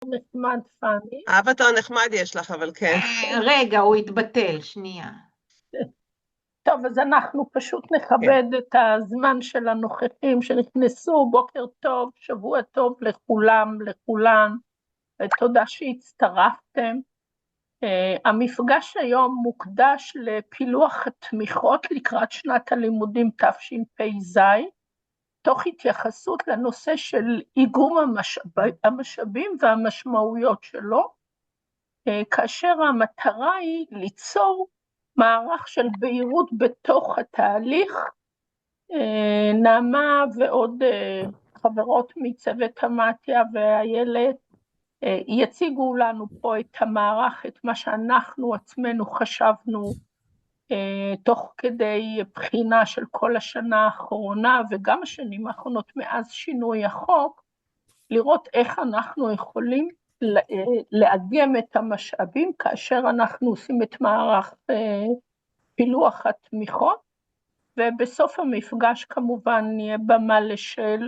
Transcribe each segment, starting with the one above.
נחמד, פני. אבטר נחמד יש לך, אבל כן. רגע, הוא התבטל, שנייה. טוב, אז אנחנו פשוט כן. נכבד את הזמן של הנוכחים שנכנסו. בוקר טוב, שבוע טוב לכולם, לכולן, ותודה שהצטרפתם. המפגש היום מוקדש לפילוח התמיכות לקראת שנת הלימודים תשפ"ז, תוך התייחסות לנושא של איגום המשאבים והמשמעויות שלו, כאשר המטרה היא ליצור מערך של בהירות בתוך התהליך. נעמה ועוד חברות מצוות המתיה ואיילת יציגו לנו פה את המערך, את מה שאנחנו עצמנו חשבנו תוך כדי בחינה של כל השנה האחרונה וגם השנים האחרונות מאז שינוי החוק, לראות איך אנחנו יכולים לאגם את המשאבים כאשר אנחנו עושים את מערך פילוח התמיכות, ובסוף המפגש כמובן נהיה במה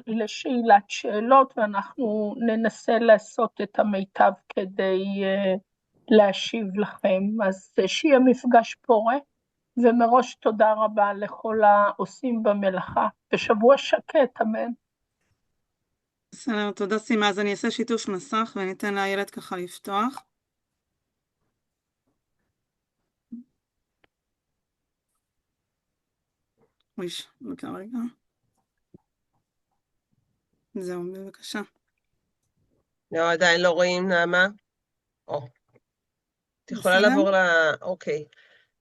לשאלת שאלות, ואנחנו ננסה לעשות את המיטב כדי להשיב לכם. אז שיהיה מפגש פורה, ומראש תודה רבה לכל העושים במלאכה, ושבוע שקט, אמן. בסדר, תודה סימה. אז אני אעשה שיתוף מסך וניתן לאיילת ככה לפתוח. אויש, רגע. זהו, בבקשה. לא, עדיין לא רואים, נעמה. את יכולה בסדר? לעבור אוקיי.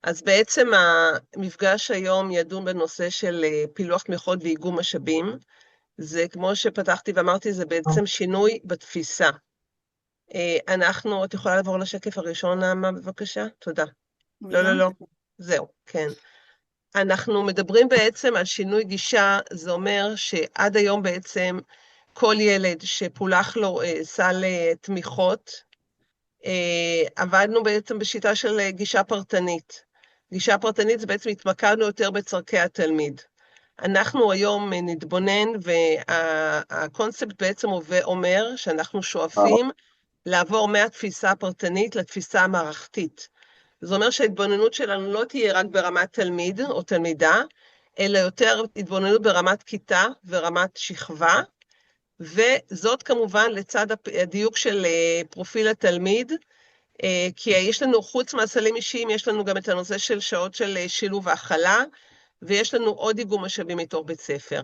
אז בעצם המפגש היום ידון בנושא של פילוח תמיכות ואיגום משאבים. זה כמו שפתחתי ואמרתי, זה בעצם שינוי בתפיסה. את יכולה לעבור לשקף הראשון, נעמה, בבקשה? תודה. לא. זהו, כן. אנחנו מדברים בעצם על שינוי גישה, זה אומר שעד היום בעצם כל ילד שפולח לו סל תמיכות, עבדנו בעצם בשיטה של גישה פרטנית. גישה פרטנית זה בעצם התמקדנו יותר בצורכי התלמיד. אנחנו היום נתבונן, והקונספט בעצם אומר שאנחנו שואפים לעבור מהתפיסה הפרטנית לתפיסה המערכתית. זה אומר שההתבוננות שלנו לא תהיה רק ברמת תלמיד או תלמידה, אלא יותר התבוננות ברמת כיתה ורמת שכבה, וזאת כמובן לצד הדיוק של פרופיל התלמיד, כי יש לנו חוץ מהסלים אישיים, יש לנו גם את הנושא של שעות של שילוב והכלה, ויש לנו עוד איגום משאבים מתוך בית ספר.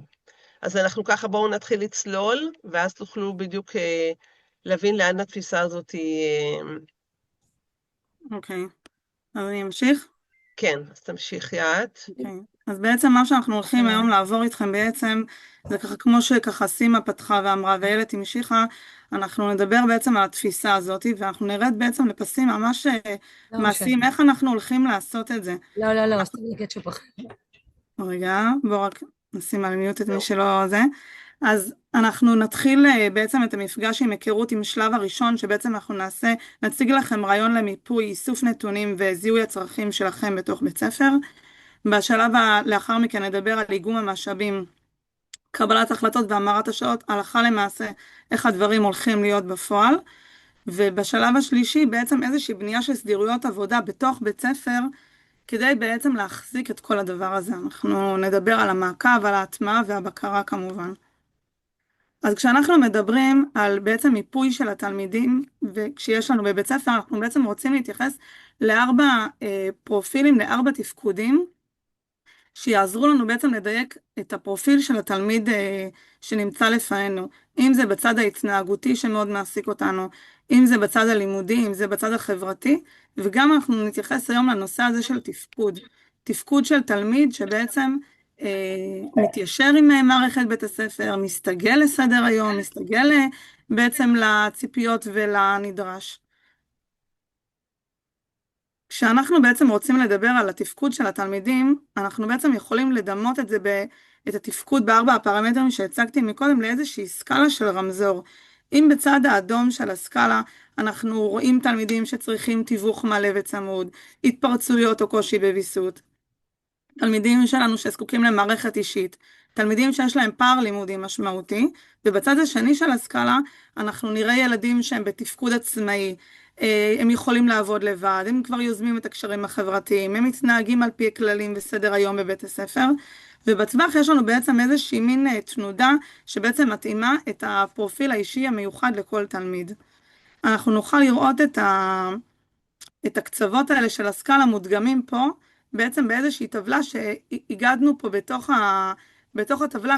אז אנחנו ככה, בואו נתחיל לצלול, ואז תוכלו בדיוק להבין לאן התפיסה הזאת היא... אוקיי. אז אני אמשיך? כן, אז תמשיכי את. אוקיי. אז בעצם מה שאנחנו הולכים היום לעבור איתכם בעצם, זה ככה כמו שככה סימה פתחה ואמרה, ואיילת המשיכה, אנחנו נדבר בעצם על התפיסה הזאת, ואנחנו נרד בעצם לפסים ממש מעשיים, איך אנחנו הולכים לעשות את זה. לא, סתם לקטשופ אחר. רגע, בואו רק נשים על מיוט את מי שלא זה. אז אנחנו נתחיל בעצם את המפגש עם היכרות עם שלב הראשון, שבעצם אנחנו נציג לכם רעיון למיפוי, איסוף נתונים וזיהוי הצרכים שלכם בתוך בית ספר. בשלב לאחר מכן נדבר על איגום המשאבים, קבלת החלטות והמרת השעות, הלכה למעשה איך הדברים הולכים להיות בפועל. ובשלב השלישי בעצם איזושהי בנייה של סדירויות עבודה בתוך בית ספר, כדי בעצם להחזיק את כל הדבר הזה. אנחנו נדבר על המעקב, על ההטמעה והבקרה כמובן. אז כשאנחנו מדברים על בעצם מיפוי של התלמידים, וכשיש לנו בבית ספר, אנחנו בעצם רוצים להתייחס לארבע פרופילים, לארבע תפקודים, שיעזרו לנו בעצם לדייק את הפרופיל של התלמיד שנמצא לפנינו. אם זה בצד ההתנהגותי שמאוד מעסיק אותנו, אם זה בצד הלימודי, אם זה בצד החברתי, וגם אנחנו נתייחס היום לנושא הזה של תפקוד. תפקוד של תלמיד שבעצם מתיישר עם מערכת בית הספר, מסתגל לסדר היום, מסתגל בעצם לציפיות ולנדרש. כשאנחנו בעצם רוצים לדבר על התפקוד של התלמידים, אנחנו בעצם יכולים לדמות את התפקוד בארבע הפרמטרים שהצגתי מקודם לאיזושהי סקאלה של רמזור. אם בצד האדום של הסקאלה אנחנו רואים תלמידים שצריכים תיווך מלא וצמוד, התפרצויות או קושי בוויסות, תלמידים שלנו שזקוקים למערכת אישית, תלמידים שיש להם פער לימודי משמעותי, ובצד השני של הסקאלה אנחנו נראה ילדים שהם בתפקוד עצמאי, הם יכולים לעבוד לבד, הם כבר יוזמים את הקשרים החברתיים, הם מתנהגים על פי כללים וסדר היום בבית הספר, ובטווח יש לנו בעצם איזושהי מין תנודה שבעצם מתאימה את הפרופיל האישי המיוחד לכל תלמיד. אנחנו נוכל לראות את הקצוות האלה של הסקאלה מודגמים פה, בעצם באיזושהי טבלה שהגדנו פה בתוך הטבלה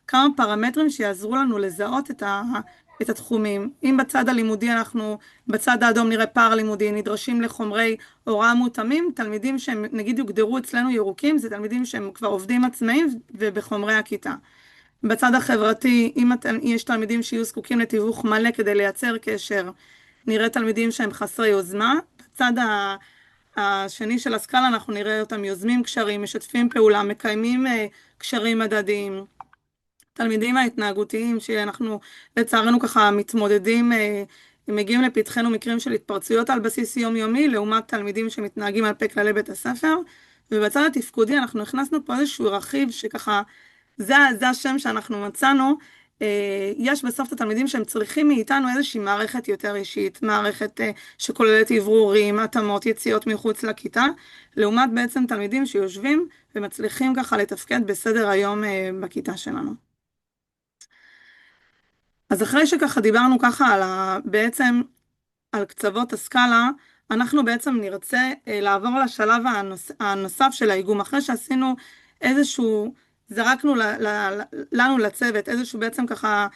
כמה פרמטרים שיעזרו לנו לזהות את התחומים. אם בצד הלימודי בצד האדום נראה פער לימודי, נדרשים לחומרי הוראה מותאמים, תלמידים שהם נגיד יוגדרו אצלנו ירוקים, זה תלמידים שהם כבר עובדים עצמאיים ובחומרי הכיתה. בצד החברתי, אם יש תלמידים שיהיו זקוקים לתיווך מלא כדי לייצר קשר, נראה תלמידים שהם חסרי יוזמה. בצד השני של הסקאלה אנחנו נראה אותם יוזמים קשרים, משתפים פעולה, מקיימים קשרים מדדיים. תלמידים ההתנהגותיים שאנחנו לצערנו ככה מתמודדים, מגיעים לפתחנו מקרים של התפרצויות על בסיס יומיומי, לעומת תלמידים שמתנהגים על פי כללי בית הספר. ובצד התפקודי אנחנו הכנסנו פה איזשהו רכיב שככה, זה השם שאנחנו מצאנו, יש בסוף את התלמידים שהם צריכים מאיתנו איזושהי מערכת יותר אישית, מערכת שכוללת עברורים, התאמות, יציאות מחוץ לכיתה, לעומת בעצם תלמידים שיושבים ומצליחים ככה לתפקד בסדר היום בכיתה שלנו. אז אחרי שככה דיברנו ככה בעצם על קצוות הסקאלה, אנחנו בעצם נרצה לעבור לשלב הנוסף של האיגום, אחרי שעשינו איזשהו, זרקנו לנו לצוות איזשהו בעצם ככה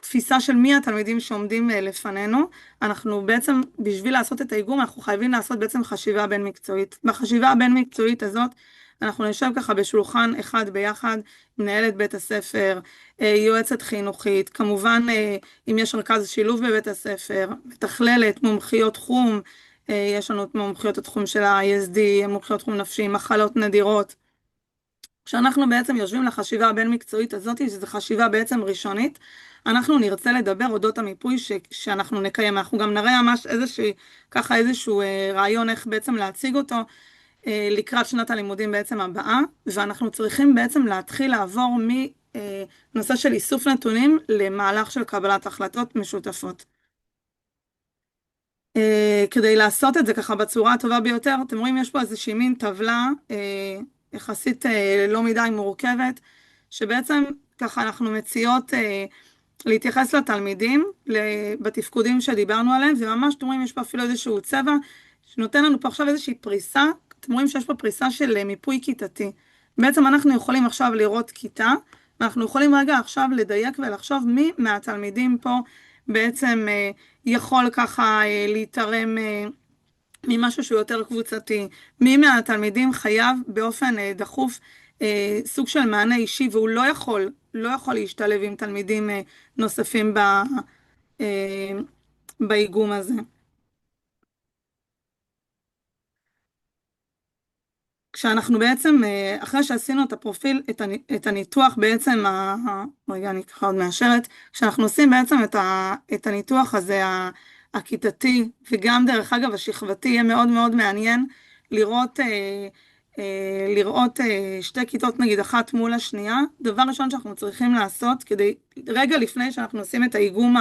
תפיסה של מי התלמידים שעומדים לפנינו. אנחנו בעצם בשביל לעשות את האיגום אנחנו חייבים לעשות בעצם חשיבה בין מקצועית. בחשיבה הבין מקצועית הזאת אנחנו נשב ככה בשולחן אחד ביחד, מנהלת בית הספר, יועצת חינוכית, כמובן אם יש רכז שילוב בבית הספר, מתכללת, מומחיות תחום, יש לנו מומחיות התחום של ה-ISD, מומחיות תחום נפשי, מחלות נדירות. כשאנחנו בעצם יושבים לחשיבה הבין מקצועית הזאת, שזו חשיבה בעצם ראשונית, אנחנו נרצה לדבר אודות המיפוי שאנחנו נקיים. אנחנו גם נראה ממש איזשהו רעיון איך בעצם להציג אותו לקראת שנת הלימודים בעצם הבאה, ואנחנו צריכים בעצם להתחיל לעבור מנושא של איסוף נתונים למהלך של קבלת החלטות משותפות. כדי לעשות את זה ככה בצורה הטובה ביותר, אתם רואים יש פה איזושהי מין טבלה יחסית לא מדי מורכבת, שבעצם ככה אנחנו מציעות להתייחס לתלמידים, בתפקודים שדיברנו עליהם, וממש אתם רואים יש פה אפילו איזשהו צבע, שנותן לנו פה עכשיו איזושהי פריסה, אתם רואים שיש פה פריסה של מיפוי כיתתי. בעצם אנחנו יכולים עכשיו לראות כיתה, ואנחנו יכולים רגע עכשיו לדייק ולחשוב מי מהתלמידים פה בעצם יכול ככה להתערם ממשהו שהוא יותר קבוצתי, מי מהתלמידים חייב באופן דחוף סוג של מענה אישי, והוא לא יכול להשתלב עם תלמידים נוספים באיגום הזה. כשאנחנו בעצם, אחרי שעשינו את הפרופיל, את הניתוח בעצם, רגע אני ככה עוד מאשרת, כשאנחנו עושים בעצם את הניתוח הזה, הכיתתי, וגם דרך אגב השכבתי, יהיה מאוד מאוד מעניין לראות שתי כיתות נגיד אחת מול השנייה. דבר ראשון שאנחנו צריכים לעשות, רגע לפני שאנחנו עושים את האיגום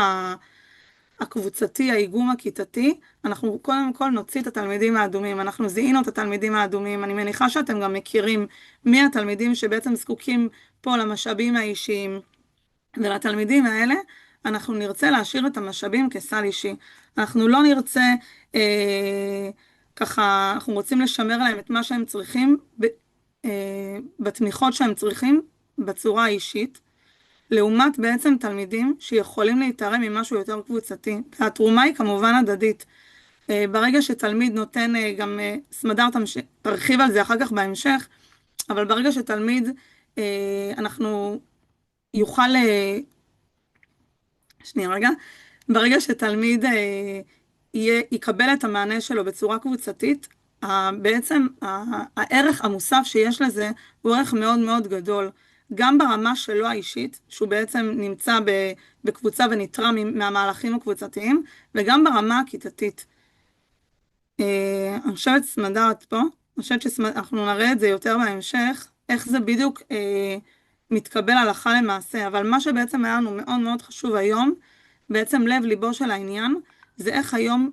הקבוצתי, האיגום הכיתתי, אנחנו קודם כל נוציא את התלמידים האדומים, אנחנו זיהינו את התלמידים האדומים, אני מניחה שאתם גם מכירים מי התלמידים שבעצם זקוקים פה למשאבים האישיים, ולתלמידים האלה אנחנו נרצה להשאיר את המשאבים כסל אישי, אנחנו לא נרצה ככה, אנחנו רוצים לשמר להם את מה שהם צריכים, בתמיכות שהם צריכים בצורה האישית, לעומת בעצם תלמידים שיכולים להתערם ממשהו יותר קבוצתי. התרומה היא כמובן הדדית. ברגע שתלמיד נותן, גם סמדר תרחיב על זה אחר כך בהמשך, אבל ברגע שתלמיד, אנחנו יוכל, ברגע שתלמיד יקבל את המענה שלו בצורה קבוצתית, בעצם הערך המוסף שיש לזה הוא ערך מאוד מאוד גדול. גם ברמה שלו האישית, שהוא בעצם נמצא בקבוצה ונתרם מהמהלכים הקבוצתיים, וגם ברמה הכיתתית. אני חושבת סמדר את פה, אני חושבת שאנחנו נראה את זה יותר בהמשך, איך זה בדיוק מתקבל הלכה למעשה, אבל מה שבעצם היה לנו מאוד מאוד חשוב היום, בעצם לב ליבו של העניין, זה איך היום,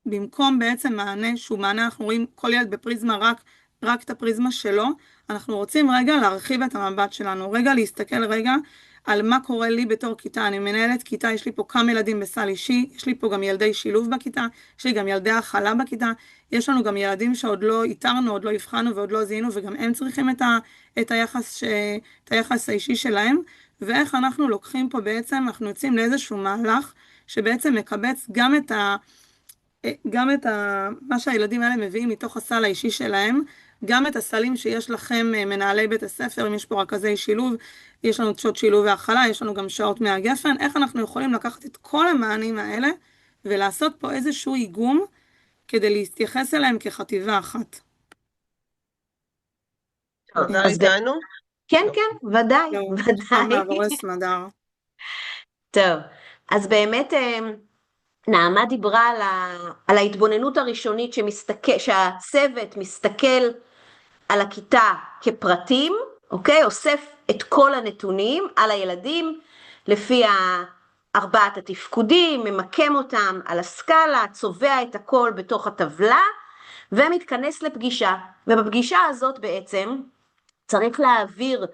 במקום בעצם מענה שהוא מענה, אנחנו רואים כל ילד בפריזמה רק את הפריזמה שלו, אנחנו רוצים רגע להרחיב את המבט שלנו, רגע להסתכל רגע על מה קורה לי בתור כיתה. אני מנהלת כיתה, יש לי פה כמה ילדים בסל אישי, יש לי פה גם ילדי שילוב בכיתה, יש לי גם ילדי הכלה בכיתה, יש לנו גם ילדים שעוד לא איתרנו, עוד לא הבחנו ועוד לא זיהינו, וגם הם צריכים את היחס האישי שלהם, ואיך אנחנו לוקחים פה בעצם, אנחנו יוצאים לאיזשהו מהלך שבעצם מקבץ גם את מה שהילדים האלה מביאים מתוך הסל האישי שלהם, גם את הסלים שיש לכם מנהלי בית הספר, אם יש פה רכזי שילוב, יש לנו שעות שילוב והכלה, יש לנו גם שעות מהגפן, איך אנחנו יכולים לקחת את כל המענים האלה ולעשות פה איזשהו איגום כדי להתייחס אליהם כחטיבה אחת. תודה איתנו? כן, כן, ודאי, ודאי. טוב, אז באמת נעמה דיברה על ההתבוננות הראשונית שהצוות מסתכל על הכיתה כפרטים, אוקיי? אוסף את כל הנתונים על הילדים לפי ארבעת התפקודים, ממקם אותם על הסקאלה, צובע את הכל בתוך הטבלה ומתכנס לפגישה. ובפגישה הזאת בעצם צריך להעביר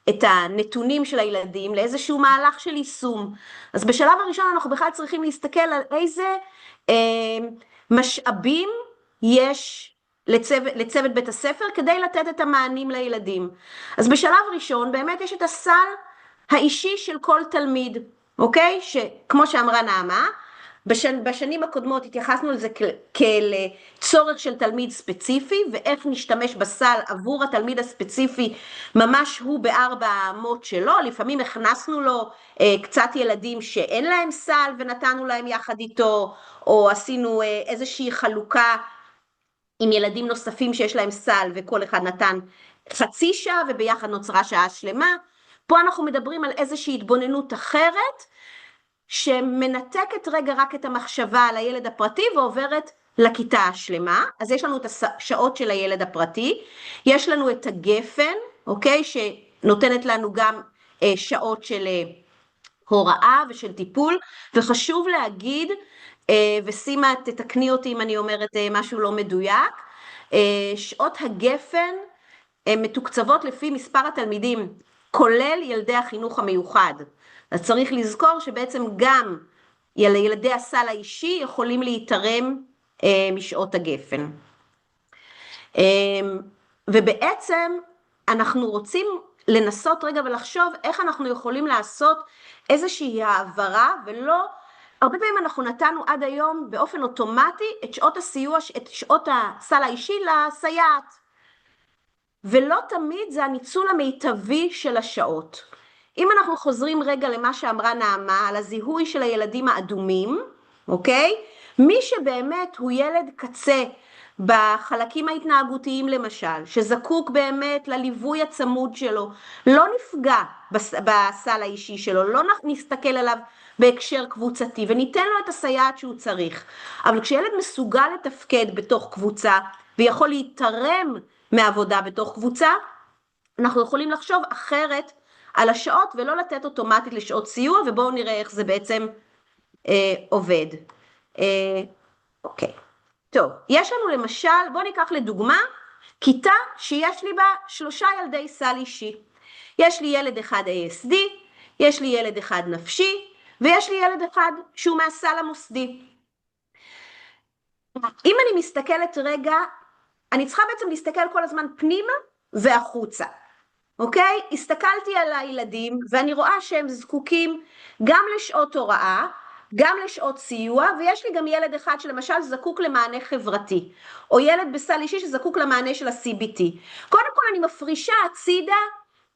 את הנתונים של הילדים לאיזשהו מהלך של יישום. אז בשלב הראשון אנחנו בכלל צריכים להסתכל על איזה משאבים יש לצוות בית הספר כדי לתת את המענים לילדים. אז בשלב ראשון באמת יש את הסל האישי של כל תלמיד, אוקיי? שכמו שאמרה נעמה, בשנים הקודמות התייחסנו לזה כאל צורך של תלמיד ספציפי, ואיך נשתמש בסל עבור התלמיד הספציפי, ממש הוא בארבע האמות שלו. לפעמים הכנסנו לו קצת ילדים שאין להם סל ונתנו להם יחד איתו, או עשינו איזושהי חלוקה עם ילדים נוספים שיש להם סל, וכל אחד נתן חצי שעה וביחד נוצרה שעה שלמה. פה אנחנו מדברים על איזושהי התבוננות אחרת, שמנתקת רגע רק את המחשבה על הילד הפרטי ועוברת לכיתה השלמה. אז יש לנו את השעות של הילד הפרטי, יש לנו את הגפן, אוקיי, שנותנת לנו גם שעות של הוראה ושל טיפול, וחשוב להגיד, ושימה תתקני אותי אם אני אומרת משהו לא מדויק, שעות הגפן מתוקצבות לפי מספר התלמידים, כולל ילדי החינוך המיוחד. אז צריך לזכור שבעצם גם ילדי הסל האישי יכולים להתרם משעות הגפן. ובעצם אנחנו רוצים לנסות רגע ולחשוב איך אנחנו יכולים לעשות איזושהי העברה, ולא, הרבה פעמים אנחנו נתנו עד היום באופן אוטומטי את שעות הסיוע, את שעות הסל האישי לסייעת. ולא תמיד זה הניצול המיטבי של השעות. אם אנחנו חוזרים רגע למה שאמרה נעמה, על הזיהוי של הילדים האדומים, אוקיי? מי שבאמת הוא ילד קצה בחלקים ההתנהגותיים למשל, שזקוק באמת לליווי הצמוד שלו, לא נפגע בסל האישי שלו, לא נסתכל עליו בהקשר קבוצתי, וניתן לו את הסייעת שהוא צריך. אבל כשילד מסוגל לתפקד בתוך קבוצה, ויכול להתרם מעבודה בתוך קבוצה, אנחנו יכולים לחשוב אחרת על השעות, ולא לתת אוטומטית לשעות סיוע, ובואו נראה איך זה בעצם עובד. אוקיי. טוב, יש לנו למשל, בואו ניקח לדוגמה, כיתה שיש לי בה 3 ילדי סל אישי. יש לי ילד אחד ASD, יש לי ילד אחד נפשי, ויש לי ילד אחד שהוא מהסל המוסדי. אם אני מסתכלת רגע, אני צריכה בעצם להסתכל כל הזמן פנימה והחוצה. אוקיי? הסתכלתי על הילדים ואני רואה שהם זקוקים גם לשעות הוראה, גם לשעות סיוע, ויש לי גם ילד אחד שלמשל זקוק למענה חברתי, או ילד בסל אישי שזקוק למענה של ה-CBT. קודם כל אני מפרישה הצידה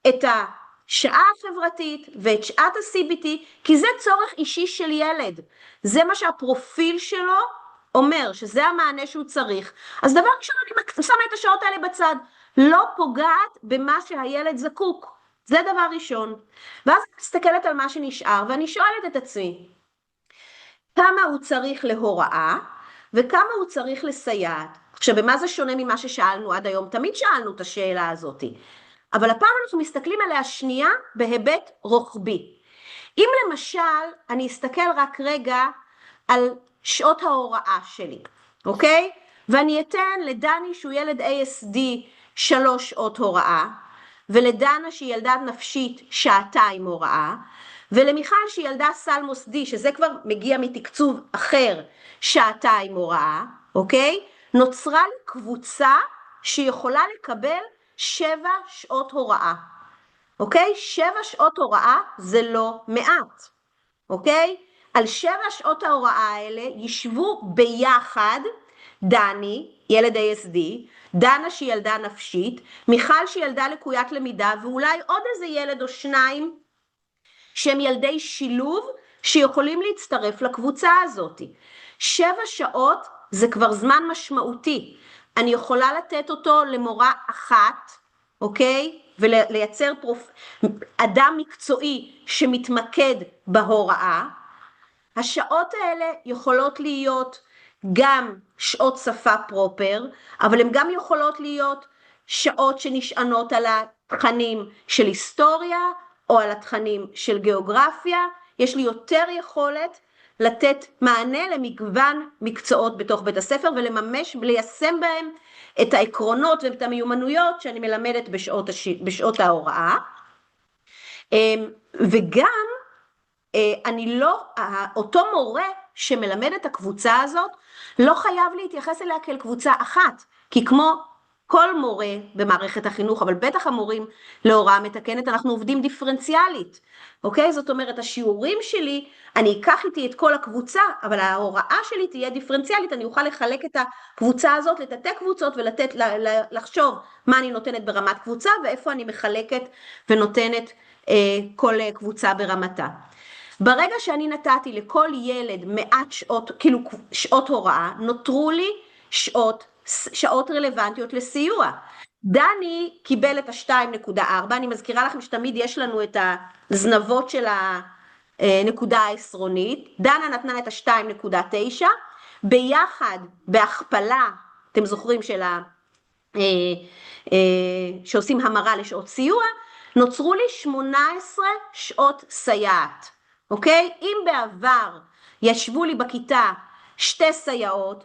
את השעה החברתית ואת שעת ה-CBT, כי זה צורך אישי של ילד. זה מה שהפרופיל שלו אומר, שזה המענה שהוא צריך. אז דבר ראשון אני שמה את השעות האלה בצד, לא פוגעת במה שהילד זקוק. זה דבר ראשון. ואז אני מסתכלת על מה שנשאר, ואני שואלת את עצמי, כמה הוא צריך להוראה, וכמה הוא צריך לסייעת. עכשיו, במה זה שונה ממה ששאלנו עד היום? תמיד שאלנו את השאלה הזאת, אבל הפעם אנחנו מסתכלים עליה שנייה בהיבט רוחבי. אם למשל אני אסתכל רק רגע על שעות ההוראה שלי, אוקיי? ואני אתן לדני שהוא ילד ASD 3 שעות הוראה, ולדנה שהיא ילדה נפשית 2 הוראה, ולמיכל שהיא ילדה סל מוסדי, שזה כבר מגיע מתקצוב אחר 2 הוראה, אוקיי? נוצרה לי קבוצה שיכולה לקבל 7 שעות הוראה. אוקיי? 7 שעות הוראה זה לא מעט. אוקיי? על 7 שעות ההוראה האלה ישבו ביחד דני, ילד ASD, דנה שהיא ילדה נפשית, מיכל שהיא ילדה לקוית למידה, ואולי עוד איזה ילד או 2 שהם ילדי שילוב שיכולים להצטרף לקבוצה הזאת. 7 שעות זה כבר זמן משמעותי. אני יכולה לתת אותו למורה אחת, אוקיי? ולייצר אדם מקצועי שמתמקד בהוראה. השעות האלה יכולות להיות גם שעות שפה פרופר, אבל הן גם יכולות להיות שעות שנשענות על התכנים של היסטוריה, או על התכנים של גיאוגרפיה. יש לי יותר יכולת לתת מענה למגוון מקצועות בתוך בית הספר, ולממש וליישם בהם את העקרונות ואת המיומנויות שאני מלמדת בשעות ההוראה. וגם אותו מורה שמלמד את הקבוצה הזאת לא חייב להתייחס אליה כאל קבוצה אחת, כי כמו כל מורה במערכת החינוך, אבל בטח המורים להוראה מתקנת, אנחנו עובדים דיפרנציאלית, אוקיי? זאת אומרת, השיעורים שלי, אני אקח איתי את כל הקבוצה, אבל ההוראה שלי תהיה דיפרנציאלית, אני אוכל לחלק את הקבוצה הזאת לתתי קבוצות, לחשוב מה אני נותנת ברמת קבוצה, ואיפה אני מחלקת ונותנת כל קבוצה ברמתה. ברגע שאני נתתי לכל ילד מעט שעות, כאילו שעות הוראה, נותרו לי שעות רלוונטיות לסיוע. דני קיבל את ה-2.4, אני מזכירה לכם שתמיד יש לנו את הזנבות של הנקודה העשרונית, דנה נתנה את ה-2.9, ביחד בהכפלה, אתם זוכרים שעושים המרה לשעות סיוע, נוצרו לי 18 שעות סייעת, אוקיי? אם בעבר ישבו לי בכיתה 2 סייעות,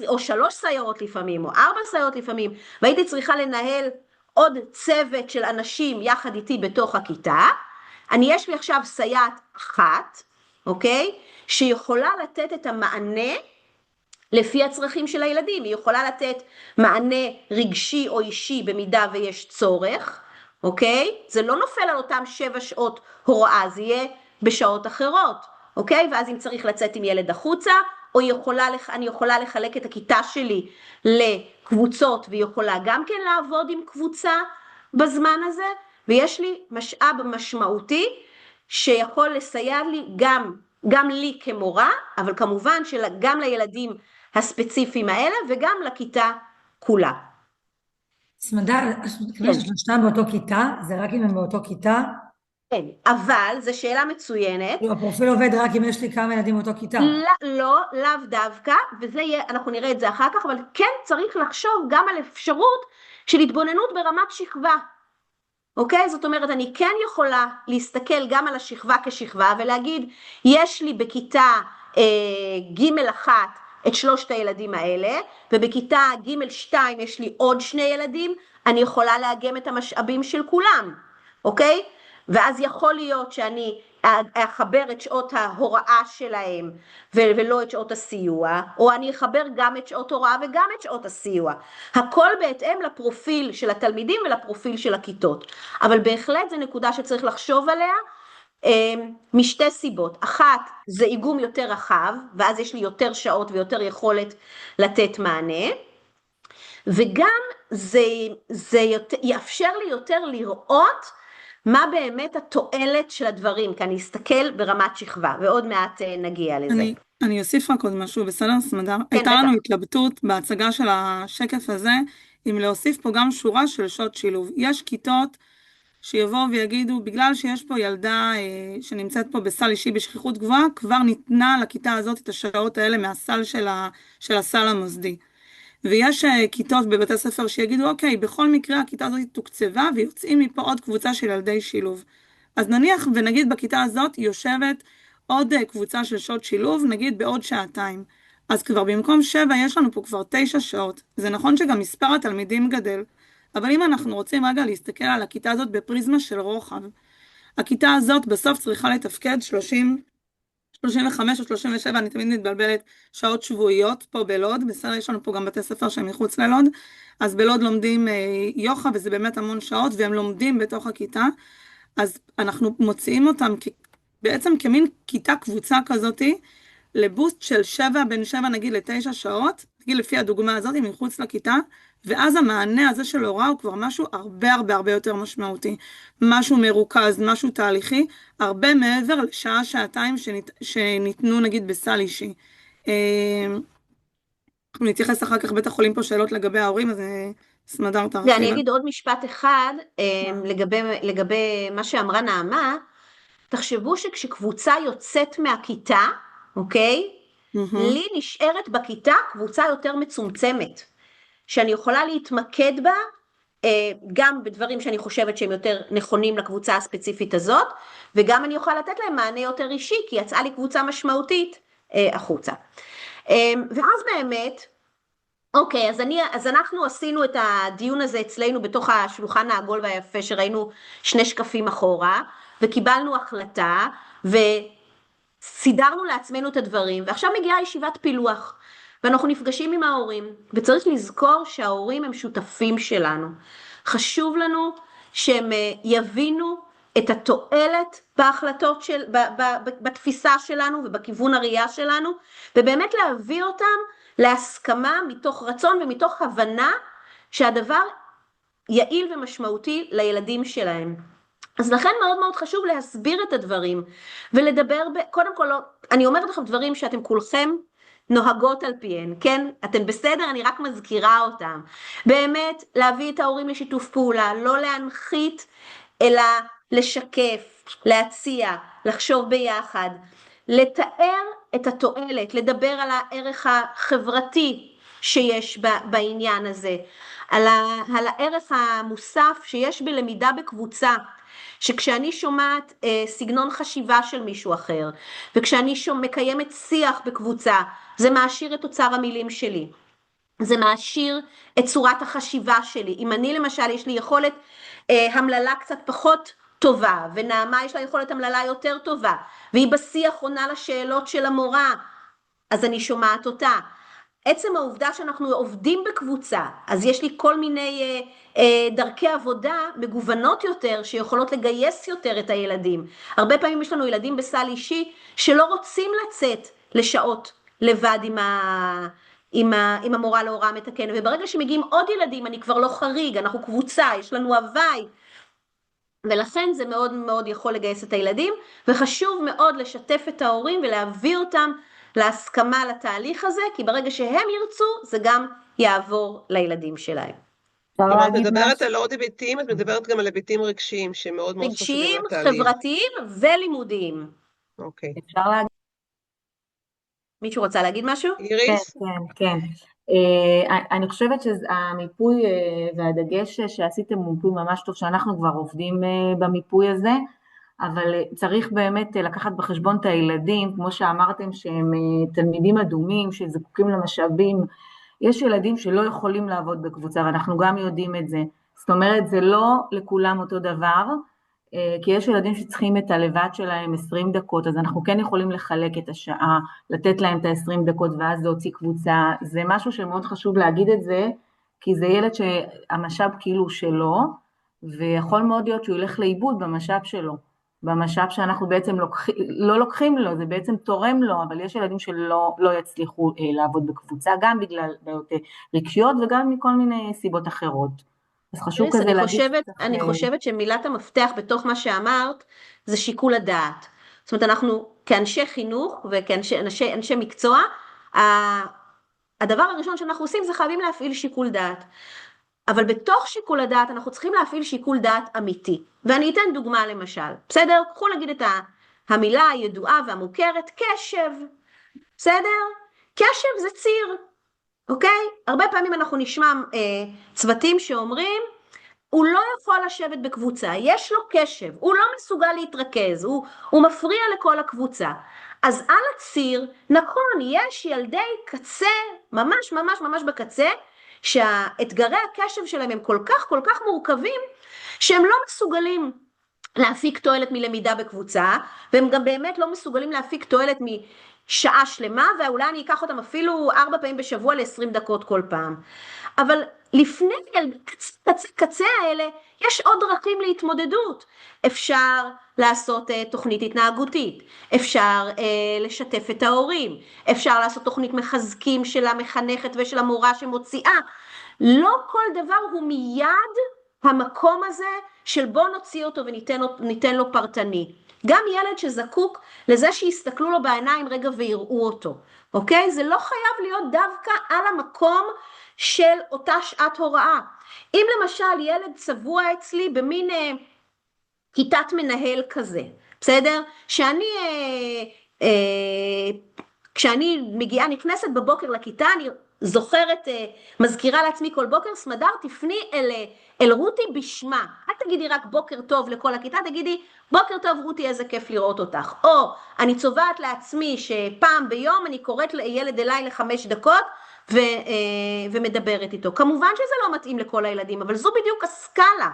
או 3 סייעות לפעמים, או 4 סייעות לפעמים, והייתי צריכה לנהל עוד צוות של אנשים יחד איתי בתוך הכיתה, יש לי עכשיו סייעת אחת, אוקיי? שיכולה לתת את המענה לפי הצרכים של הילדים. היא יכולה לתת מענה רגשי או אישי במידה ויש צורך, אוקיי? זה לא נופל על אותם 7 שעות הוראה, זה יהיה בשעות אחרות, אוקיי? ואז אם צריך לצאת עם ילד החוצה, או אני יכולה לחלק את הכיתה שלי לקבוצות, והיא יכולה גם כן לעבוד עם קבוצה בזמן הזה, ויש לי משאב משמעותי שיכול לסייע לי גם לי כמורה, אבל כמובן גם לילדים הספציפיים האלה, וגם לכיתה כולה. סמדר, שלושתם באותו כיתה? זה רק אם הם באותו כיתה? כן, אבל זו שאלה מצוינת. הפרופיל עובד רק אם יש לי כמה ילדים באותו כיתה. לא, לאו דווקא, אנחנו נראה את זה אחר כך, אבל כן צריך לחשוב גם על אפשרות של התבוננות ברמת שכבה. אוקיי? זאת אומרת, אני כן יכולה להסתכל גם על השכבה כשכבה, ולהגיד, יש לי בכיתה ג'1 את 3 הילדים האלה, ובכיתה ג'2 יש לי עוד 2 ילדים, אני יכולה לאגם את המשאבים של כולם, אוקיי? ואז יכול להיות שאני אחבר את שעות ההוראה שלהם ולא את שעות הסיוע, או אני אחבר גם את שעות הוראה וגם את שעות הסיוע. הכל בהתאם לפרופיל של התלמידים ולפרופיל של הכיתות. אבל בהחלט זו נקודה שצריך לחשוב עליה משתי סיבות. אחת, זה איגום יותר רחב, ואז יש לי יותר שעות ויותר יכולת לתת מענה. וגם זה יאפשר לי יותר לראות מה באמת התועלת של הדברים, כי אני אסתכל ברמת שכבה, ועוד מעט נגיע לזה. אני אוסיף רק עוד משהו, בסדר, סמדר? הייתה לנו התלבטות בהצגה של השקף הזה, אם להוסיף פה גם שורה של שעות שילוב. יש כיתות שיבואו ויגידו, בגלל שיש פה ילדה שנמצאת פה בסל אישי בשכיחות גבוהה, כבר ניתנה לכיתה הזאת את השעות האלה מהסל של הסל המוסדי. ויש כיתות בבתי ספר שיגידו, אוקיי, בכל מקרה הכיתה הזאת תוקצבה, ויוצאים מפה עוד קבוצה של ילדי שילוב. אז נניח ונגיד בכיתה הזאת יושבת עוד קבוצה של שעות שילוב, נגיד בעוד שעתיים. אז כבר במקום 7 יש לנו פה כבר 9 שעות. זה נכון שגם מספר התלמידים גדל, אבל אם אנחנו רוצים רגע להסתכל על הכיתה הזאת בפריזמה של רוחב, הכיתה הזאת בסוף צריכה לתפקד 35 או 37, אני תמיד מתבלבלת, שעות שבועיות פה בלוד, בסדר, יש לנו פה גם בתי ספר שהם מחוץ ללוד, אז בלוד לומדים יוחה, וזה באמת המון שעות, והם לומדים בתוך הכיתה, אז אנחנו מוציאים אותם בעצם כמין כיתה קבוצה כזאתי, לבוסט של 7, בין 7 נגיד ל9 שעות, נגיד לפי הדוגמה הזאת, מחוץ לכיתה, ואז המענה הזה של הוראה הוא כבר משהו הרבה הרבה הרבה יותר משמעותי. משהו מרוכז, משהו תהליכי, הרבה מעבר לשעה, שעתיים שניתנו נגיד בסל אישי. אנחנו נתייחס אחר כך, בטח עולים פה שאלות לגבי ההורים, אז סמדר תרחיב. אני אגיד עוד משפט אחד, לגבי מה שאמרה נעמה, תחשבו שכשקבוצה יוצאת מהכיתה, אוקיי? לי נשארת בכיתה קבוצה יותר מצומצמת, שאני יכולה להתמקד בה, גם בדברים שאני חושבת שהם יותר נכונים לקבוצה הספציפית הזאת, וגם אני יכולה לתת להם מענה יותר אישי, כי יצאה לי קבוצה משמעותית החוצה. ואז באמת, אוקיי, אז אנחנו עשינו את הדיון הזה אצלנו בתוך השולחן העגול והיפה, שראינו 2 שקפים אחורה, וקיבלנו החלטה, וסידרנו לעצמנו את הדברים, ועכשיו מגיעה ישיבת פילוח, ואנחנו נפגשים עם ההורים, וצריך לזכור שההורים הם שותפים שלנו. חשוב לנו שהם יבינו את התועלת בהחלטות בתפיסה שלנו ובכיוון הראייה שלנו, ובאמת להביא אותם להסכמה מתוך רצון ומתוך הבנה שהדבר יעיל ומשמעותי לילדים שלהם. אז לכן מאוד מאוד חשוב להסביר את הדברים, ולדבר, קודם כל, אני אומרת לכם דברים שאתם כולכם נוהגות על פיהן, כן? אתם בסדר, אני רק מזכירה אותם. באמת, להביא את ההורים לשיתוף פעולה, לא להנחית, אלא לשקף, להציע, לחשוב ביחד, לתאר את התועלת, לדבר על הערך החברתי שיש בעניין הזה, על הערך המוסף שיש בלמידה בקבוצה, שכשאני שומעת סגנון חשיבה של מישהו אחר, וכשאני מקיימת שיח בקבוצה, זה מעשיר את אוצר המילים שלי, זה מעשיר את צורת החשיבה שלי. אם אני למשל יש לי יכולת המללה קצת פחות טובה, ונעמה יש לה יכולת המללה יותר טובה, והיא בשיח עונה לשאלות של המורה, אז אני שומעת אותה. עצם העובדה שאנחנו עובדים בקבוצה, אז יש לי כל מיני דרכי עבודה מגוונות יותר, שיכולות לגייס יותר את הילדים. הרבה פעמים יש לנו ילדים בסל אישי, שלא רוצים לצאת לשעות לבד עם המורה להוראה מתקנת, וברגע שמגיעים עוד ילדים, אני כבר לא חריג, אנחנו קבוצה, יש לנו הוואי, ולכן זה מאוד מאוד יכול לגייס את הילדים, וחשוב מאוד לשתף את ההורים ולהביא אותם להסכמה לתהליך הזה, כי ברגע שהם ירצו, זה גם יעבור לילדים שלהם. את מדברת על עוד היבטים, את מדברת גם על היבטים רגשיים, שמאוד מאוד חשובים לתהליך. רגשיים, חברתיים ולימודיים. אוקיי. אפשר להגיד? מישהו רוצה להגיד משהו? איריס? כן. אני חושבת שהמיפוי והדגש שעשיתם הוא מיפוי ממש טוב, שאנחנו כבר עובדים במיפוי הזה, אבל צריך באמת לקחת בחשבון את הילדים, כמו שאמרתם שהם תלמידים אדומים, שזקוקים למשאבים, יש ילדים שלא יכולים לעבוד בקבוצה, ואנחנו גם יודעים את זה, זאת אומרת זה לא לכולם אותו דבר, כי יש ילדים שצריכים את הלבד שלהם 20 דקות, אז אנחנו כן יכולים לחלק את השעה, לתת להם את ה-20 דקות ואז להוציא קבוצה, זה משהו שמאוד חשוב להגיד את זה, כי זה ילד שהמשאב כאילו שלו, ויכול מאוד להיות שהוא ילך לאיבוד במשאב שלו, במשאב שאנחנו בעצם לא לוקחים לו, זה בעצם תורם לו, אבל יש ילדים שלא יצליחו לעבוד בקבוצה, גם בגלל בעיות רגשיות וגם מכל מיני סיבות אחרות. אז חשוב כזה להגיד. אני חושבת שמילת המפתח בתוך מה שאמרת, זה שיקול הדעת. זאת אומרת, אנחנו כאנשי חינוך וכאנשי מקצוע, הדבר הראשון שאנחנו עושים זה חייבים להפעיל שיקול דעת. אבל בתוך שיקול הדעת אנחנו צריכים להפעיל שיקול דעת אמיתי. ואני אתן דוגמה למשל. בסדר? קחו נגיד את המילה הידועה והמוכרת, קשב. בסדר? קשב זה ציר. אוקיי? הרבה פעמים אנחנו נשמע צוותים שאומרים, הוא לא יכול לשבת בקבוצה, יש לו קשב, הוא לא מסוגל להתרכז, הוא מפריע לכל הקבוצה. אז על הציר, נכון, יש ילדי קצה, ממש ממש ממש בקצה, שהאתגרי הקשב שלהם הם כל כך מורכבים, שהם לא מסוגלים להפיק תועלת מלמידה בקבוצה, והם גם באמת לא מסוגלים להפיק תועלת משעה שלמה, ואולי אני אקח אותם אפילו 4 פעמים בשבוע ל-20 דקות כל פעם. אבל לפני קצה האלה, יש עוד דרכים להתמודדות. אפשר לעשות תוכנית התנהגותית, אפשר לשתף את ההורים, אפשר לעשות תוכנית מחזקים של המחנכת ושל המורה שמוציאה. לא כל דבר הוא מיד המקום הזה של בוא נוציא אותו וניתן לו פרטני. גם ילד שזקוק לזה שיסתכלו לו בעיניים רגע ויראו אותו, אוקיי? זה לא חייב להיות דווקא על המקום של אותה שעת הוראה. אם למשל ילד צבוע אצלי במין כיתת מנהל כזה, בסדר? כשאני מגיעה, נכנסת בבוקר לכיתה, אני זוכרת, מזכירה לעצמי כל בוקר, סמדר, תפני אל רותי בשמה. אל תגידי רק בוקר טוב לכל הכיתה, תגידי, בוקר טוב רותי, איזה כיף לראות אותך. או אני צובעת לעצמי שפעם ביום אני קוראת לילד אליי ל5 דקות, ומדברת איתו. כמובן שזה לא מתאים לכל הילדים, אבל זו בדיוק הסקאלה.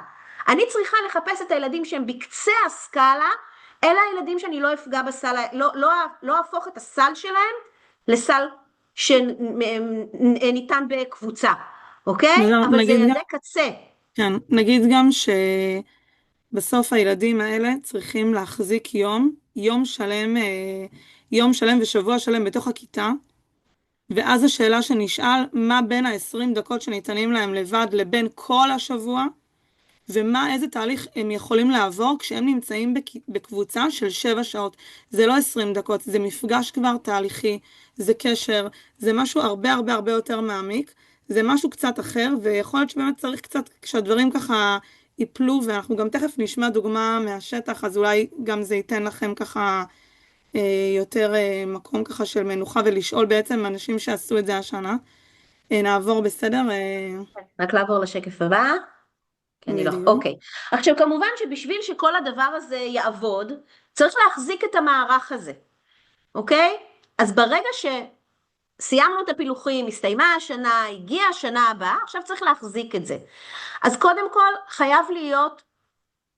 אני צריכה לחפש את הילדים שהם בקצה הסקאלה, אלה הילדים שאני לא אפגע בסל, לא אהפוך את הסל שלהם לסל שניתן בקבוצה, אוקיי? אבל זה ילדי קצה. כן, נגיד גם שבסוף הילדים האלה צריכים להחזיק יום שלם ושבוע שלם בתוך הכיתה, ואז השאלה שנשאל, מה בין ה-20 דקות שניתנים להם לבד לבין כל השבוע, איזה תהליך הם יכולים לעבור כשהם נמצאים בקבוצה של 7 שעות. זה לא 20 דקות, זה מפגש כבר תהליכי, זה קשר, זה משהו הרבה יותר מעמיק, זה משהו קצת אחר, ויכול להיות שבאמת צריך קצת, כשהדברים ככה ייפלו, ואנחנו גם תכף נשמע דוגמה מהשטח, אז אולי גם זה ייתן לכם ככה יותר מקום ככה של מנוחה, ולשאול בעצם אנשים שעשו את זה השנה. נעבור בסדר? רק לעבור לשקף הבא. אני לא, אוקיי. עכשיו כמובן שבשביל שכל הדבר הזה יעבוד, צריך להחזיק את המערך הזה, אוקיי? אז ברגע שסיימנו את הפילוחים, הסתיימה השנה, הגיעה השנה הבאה, עכשיו צריך להחזיק את זה. אז קודם כל חייב להיות,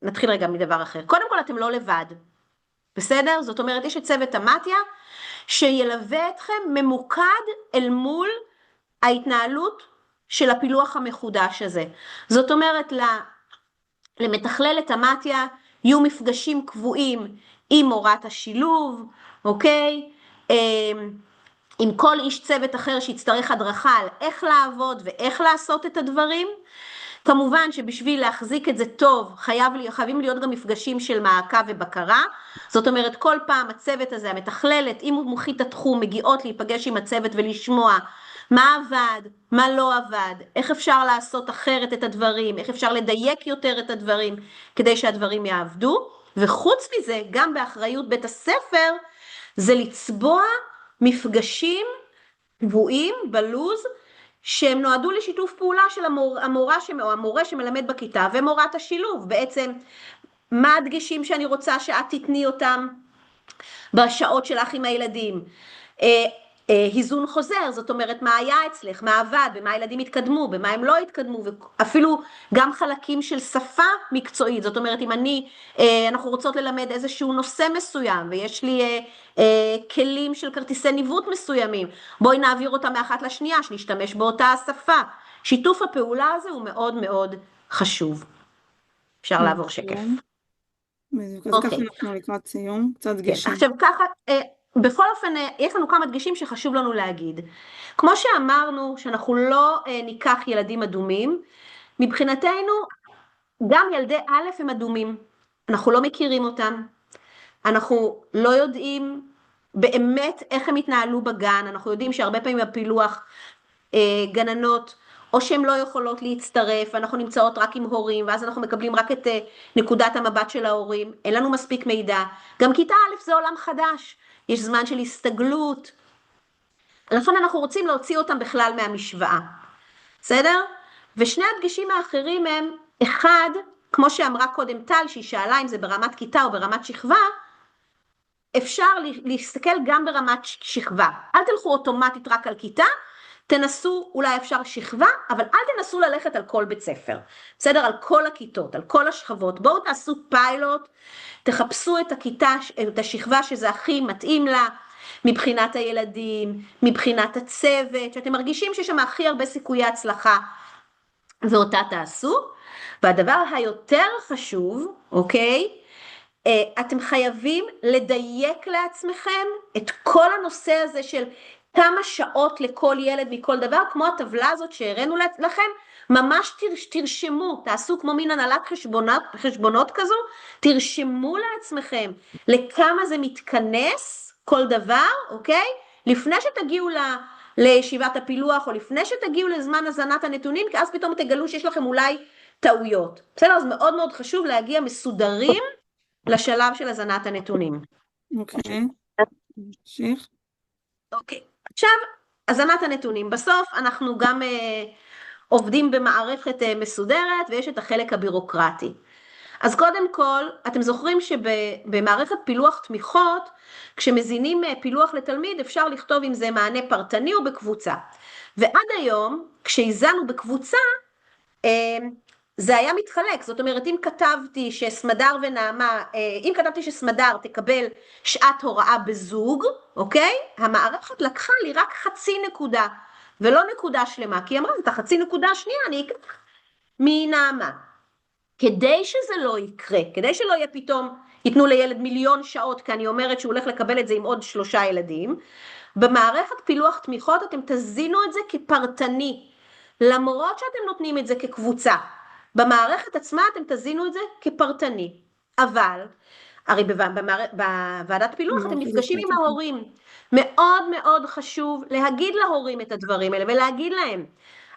נתחיל רגע מדבר אחר, קודם כל אתם לא לבד, בסדר? זאת אומרת, יש את צוות המתיה, שילווה אתכם ממוקד אל מול ההתנהלות של הפילוח המחודש הזה. זאת אומרת, למתכלל את המתיה, יהיו מפגשים קבועים עם מורת השילוב, אוקיי? עם כל איש צוות אחר שיצטרך הדרכה על איך לעבוד ואיך לעשות את הדברים. כמובן שבשביל להחזיק את זה טוב, חייבים להיות גם מפגשים של מעקב ובקרה. זאת אומרת, כל פעם הצוות הזה, המתכללת, עם מומחית התחום, מגיעות להיפגש עם הצוות ולשמוע מה עבד, מה לא עבד, איך אפשר לעשות אחרת את הדברים, איך אפשר לדייק יותר את הדברים, כדי שהדברים יעבדו. וחוץ מזה, גם באחריות בית הספר, זה לצבוע מפגשים קבועים בלוז, שהם נועדו לשיתוף פעולה של המורה שמלמד בכיתה, ומורת השילוב. בעצם, מה הדגשים שאני רוצה שאת תתני אותם בשעות שלך עם הילדים? היזון חוזר, זאת אומרת, מה היה אצלך, מה עבד, במה הילדים התקדמו, במה הם לא התקדמו, ואפילו גם חלקים של שפה מקצועית. זאת אומרת, אם אנחנו רוצות ללמד איזשהו נושא מסוים, ויש לי כלים של כרטיסי ניווט מסוימים, בואי נעביר אותם מאחת לשנייה, שנשתמש באותה השפה. שיתוף הפעולה הזה הוא מאוד מאוד חשוב. אפשר לעבור שקף. בדיוק, אז ככה אנחנו לקראת סיום, קצת דגשים. עכשיו ככה, בכל אופן, יש לנו כמה דגשים שחשוב לנו להגיד. כמו שאמרנו, שאנחנו לא ניקח ילדים אדומים, מבחינתנו, גם ילדי א' הם אדומים. אנחנו לא מכירים אותם, אנחנו לא יודעים באמת איך הם התנהלו בגן, אנחנו יודעים שהרבה פעמים בפילוח גננות, או שהן לא יכולות להצטרף, ואנחנו נמצאות רק עם הורים, ואז אנחנו מקבלים רק את נקודת המבט של ההורים, אין לנו מספיק מידע. גם כיתה א' זה עולם חדש, יש זמן של הסתגלות, לכן אנחנו רוצים להוציא אותם בכלל מהמשוואה, בסדר? ושני הדגשים האחרים הם, אחד, כמו שאמרה קודם טל, שהיא שאלה אם זה ברמת כיתה או ברמת שכבה, אפשר להסתכל גם ברמת שכבה. אל תלכו אוטומטית רק על כיתה, תנסו, אולי אפשר שכבה, אבל אל תנסו ללכת על כל בית ספר. בסדר? על כל הכיתות, על כל השכבות. בואו תעשו פיילוט, תחפשו את הכיתה, את השכבה שזה הכי מתאים לה, מבחינת הילדים, מבחינת הצוות, שאתם מרגישים שיש שם הכי הרבה סיכויי הצלחה, ואותה תעשו. והדבר היותר חשוב, אוקיי? אתם חייבים לדייק לעצמכם את כל הנושא הזה של כמה שעות לכל ילד מכל דבר, כמו הטבלה הזאת שהראינו לכם, ממש תרשמו, תעשו כמו מין הנהלת חשבונות כזו, תרשמו לעצמכם לכמה זה מתכנס כל דבר, אוקיי? לפני שתגיעו לישיבת הפילוח, או לפני שתגיעו לזמן הזנת הנתונים, כי אז פתאום תגלו שיש לכם אולי טעויות. בסדר? אז מאוד מאוד חשוב להגיע מסודרים לשלב של הזנת הנתונים. אוקיי, נמשיך. אוקיי, עכשיו, הזנת הנתונים. בסוף אנחנו גם עובדים במערכת מסודרת, ויש את החלק הבירוקרטי. אז קודם כל, אתם זוכרים שבמערכת פילוח תמיכות, כשמזינים פילוח לתלמיד, אפשר לכתוב אם זה מענה פרטני או בקבוצה. ועד היום, כשהזנו בקבוצה, זה היה מתחלק, זאת אומרת, אם כתבתי שסמדר ונעמה, אם כתבתי שסמדר תקבל שעת הוראה בזוג, אוקיי? המערכת לקחה לי רק חצי נקודה, ולא נקודה שלמה, כי היא אמרה, את החצי נקודה השנייה אני אקח מנעמה. כדי שזה לא יקרה, כדי שלא יהיה פתאום, ייתנו לילד 1,000,000 שעות, כי אני אומרת שהוא הולך לקבל את זה עם עוד 3 ילדים, במערכת פילוח תמיכות אתם תזינו את זה כפרטני, למרות שאתם נותנים את זה כקבוצה. במערכת עצמה אתם תזינו את זה כפרטני, אבל הרי בוועדת פילוח אתם נפגשים עם ההורים, מאוד מאוד חשוב להגיד להורים את הדברים האלה ולהגיד להם,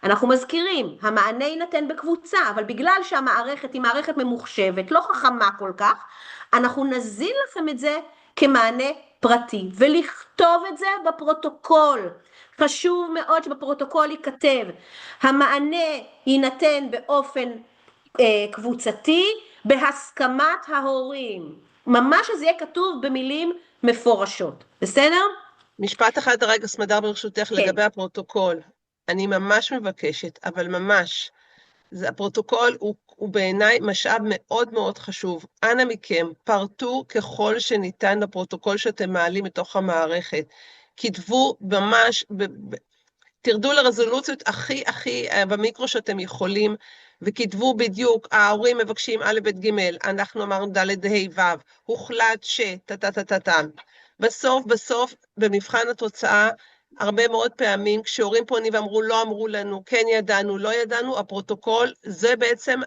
אנחנו מזכירים, המענה יינתן בקבוצה, אבל בגלל שהמערכת היא מערכת ממוחשבת, לא חכמה כל כך, אנחנו נזין לכם את זה כמענה פרטי, ולכתוב את זה בפרוטוקול. חשוב מאוד שבפרוטוקול ייכתב, המענה יינתן באופן קבוצתי, בהסכמת ההורים. ממש שזה יהיה כתוב במילים מפורשות, בסדר? משפט אחד רגע, סמדר ברשותך, לגבי הפרוטוקול. אני ממש מבקשת, אבל ממש, הפרוטוקול הוא בעיניי משאב מאוד מאוד חשוב. אנא מכם, פרטו ככל שניתן לפרוטוקול שאתם מעלים מתוך המערכת. כתבו ממש, תרדו לרזולוציות הכי במיקרו שאתם יכולים, וכתבו בדיוק, ההורים מבקשים א' ב' ג', אנחנו אמרנו ד' ה' ו', הוחלט בסוף, במבחן התוצאה, הרבה מאוד פעמים, כשהורים פונים ואמרו, לא אמרו לנו, כן ידענו, לא ידענו, הפרוטוקול, זה בעצם,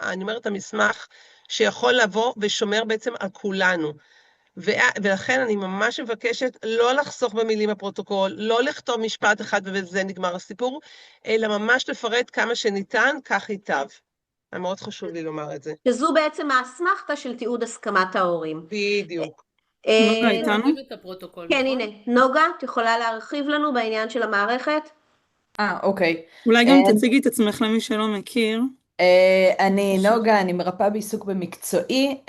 אני אומרת, המסמך שיכול לבוא ושומר בעצם על כולנו. ולכן אני ממש מבקשת לא לחסוך במילים הפרוטוקול, לא לכתוב משפט אחד ובזה נגמר הסיפור, אלא ממש לפרט כמה שניתן, כך ייטב. מאוד חשוב לי לומר את זה. שזו בעצם האסמכתה של תיעוד הסכמת ההורים. בדיוק. נוגה איתנו? כן, הנה, נוגה, את יכולה להרחיב לנו בעניין של המערכת? אוקיי. אולי גם תציגי את עצמך למי שלא מכיר. אני נוגה, אני מרפאה בעיסוק במקצועי,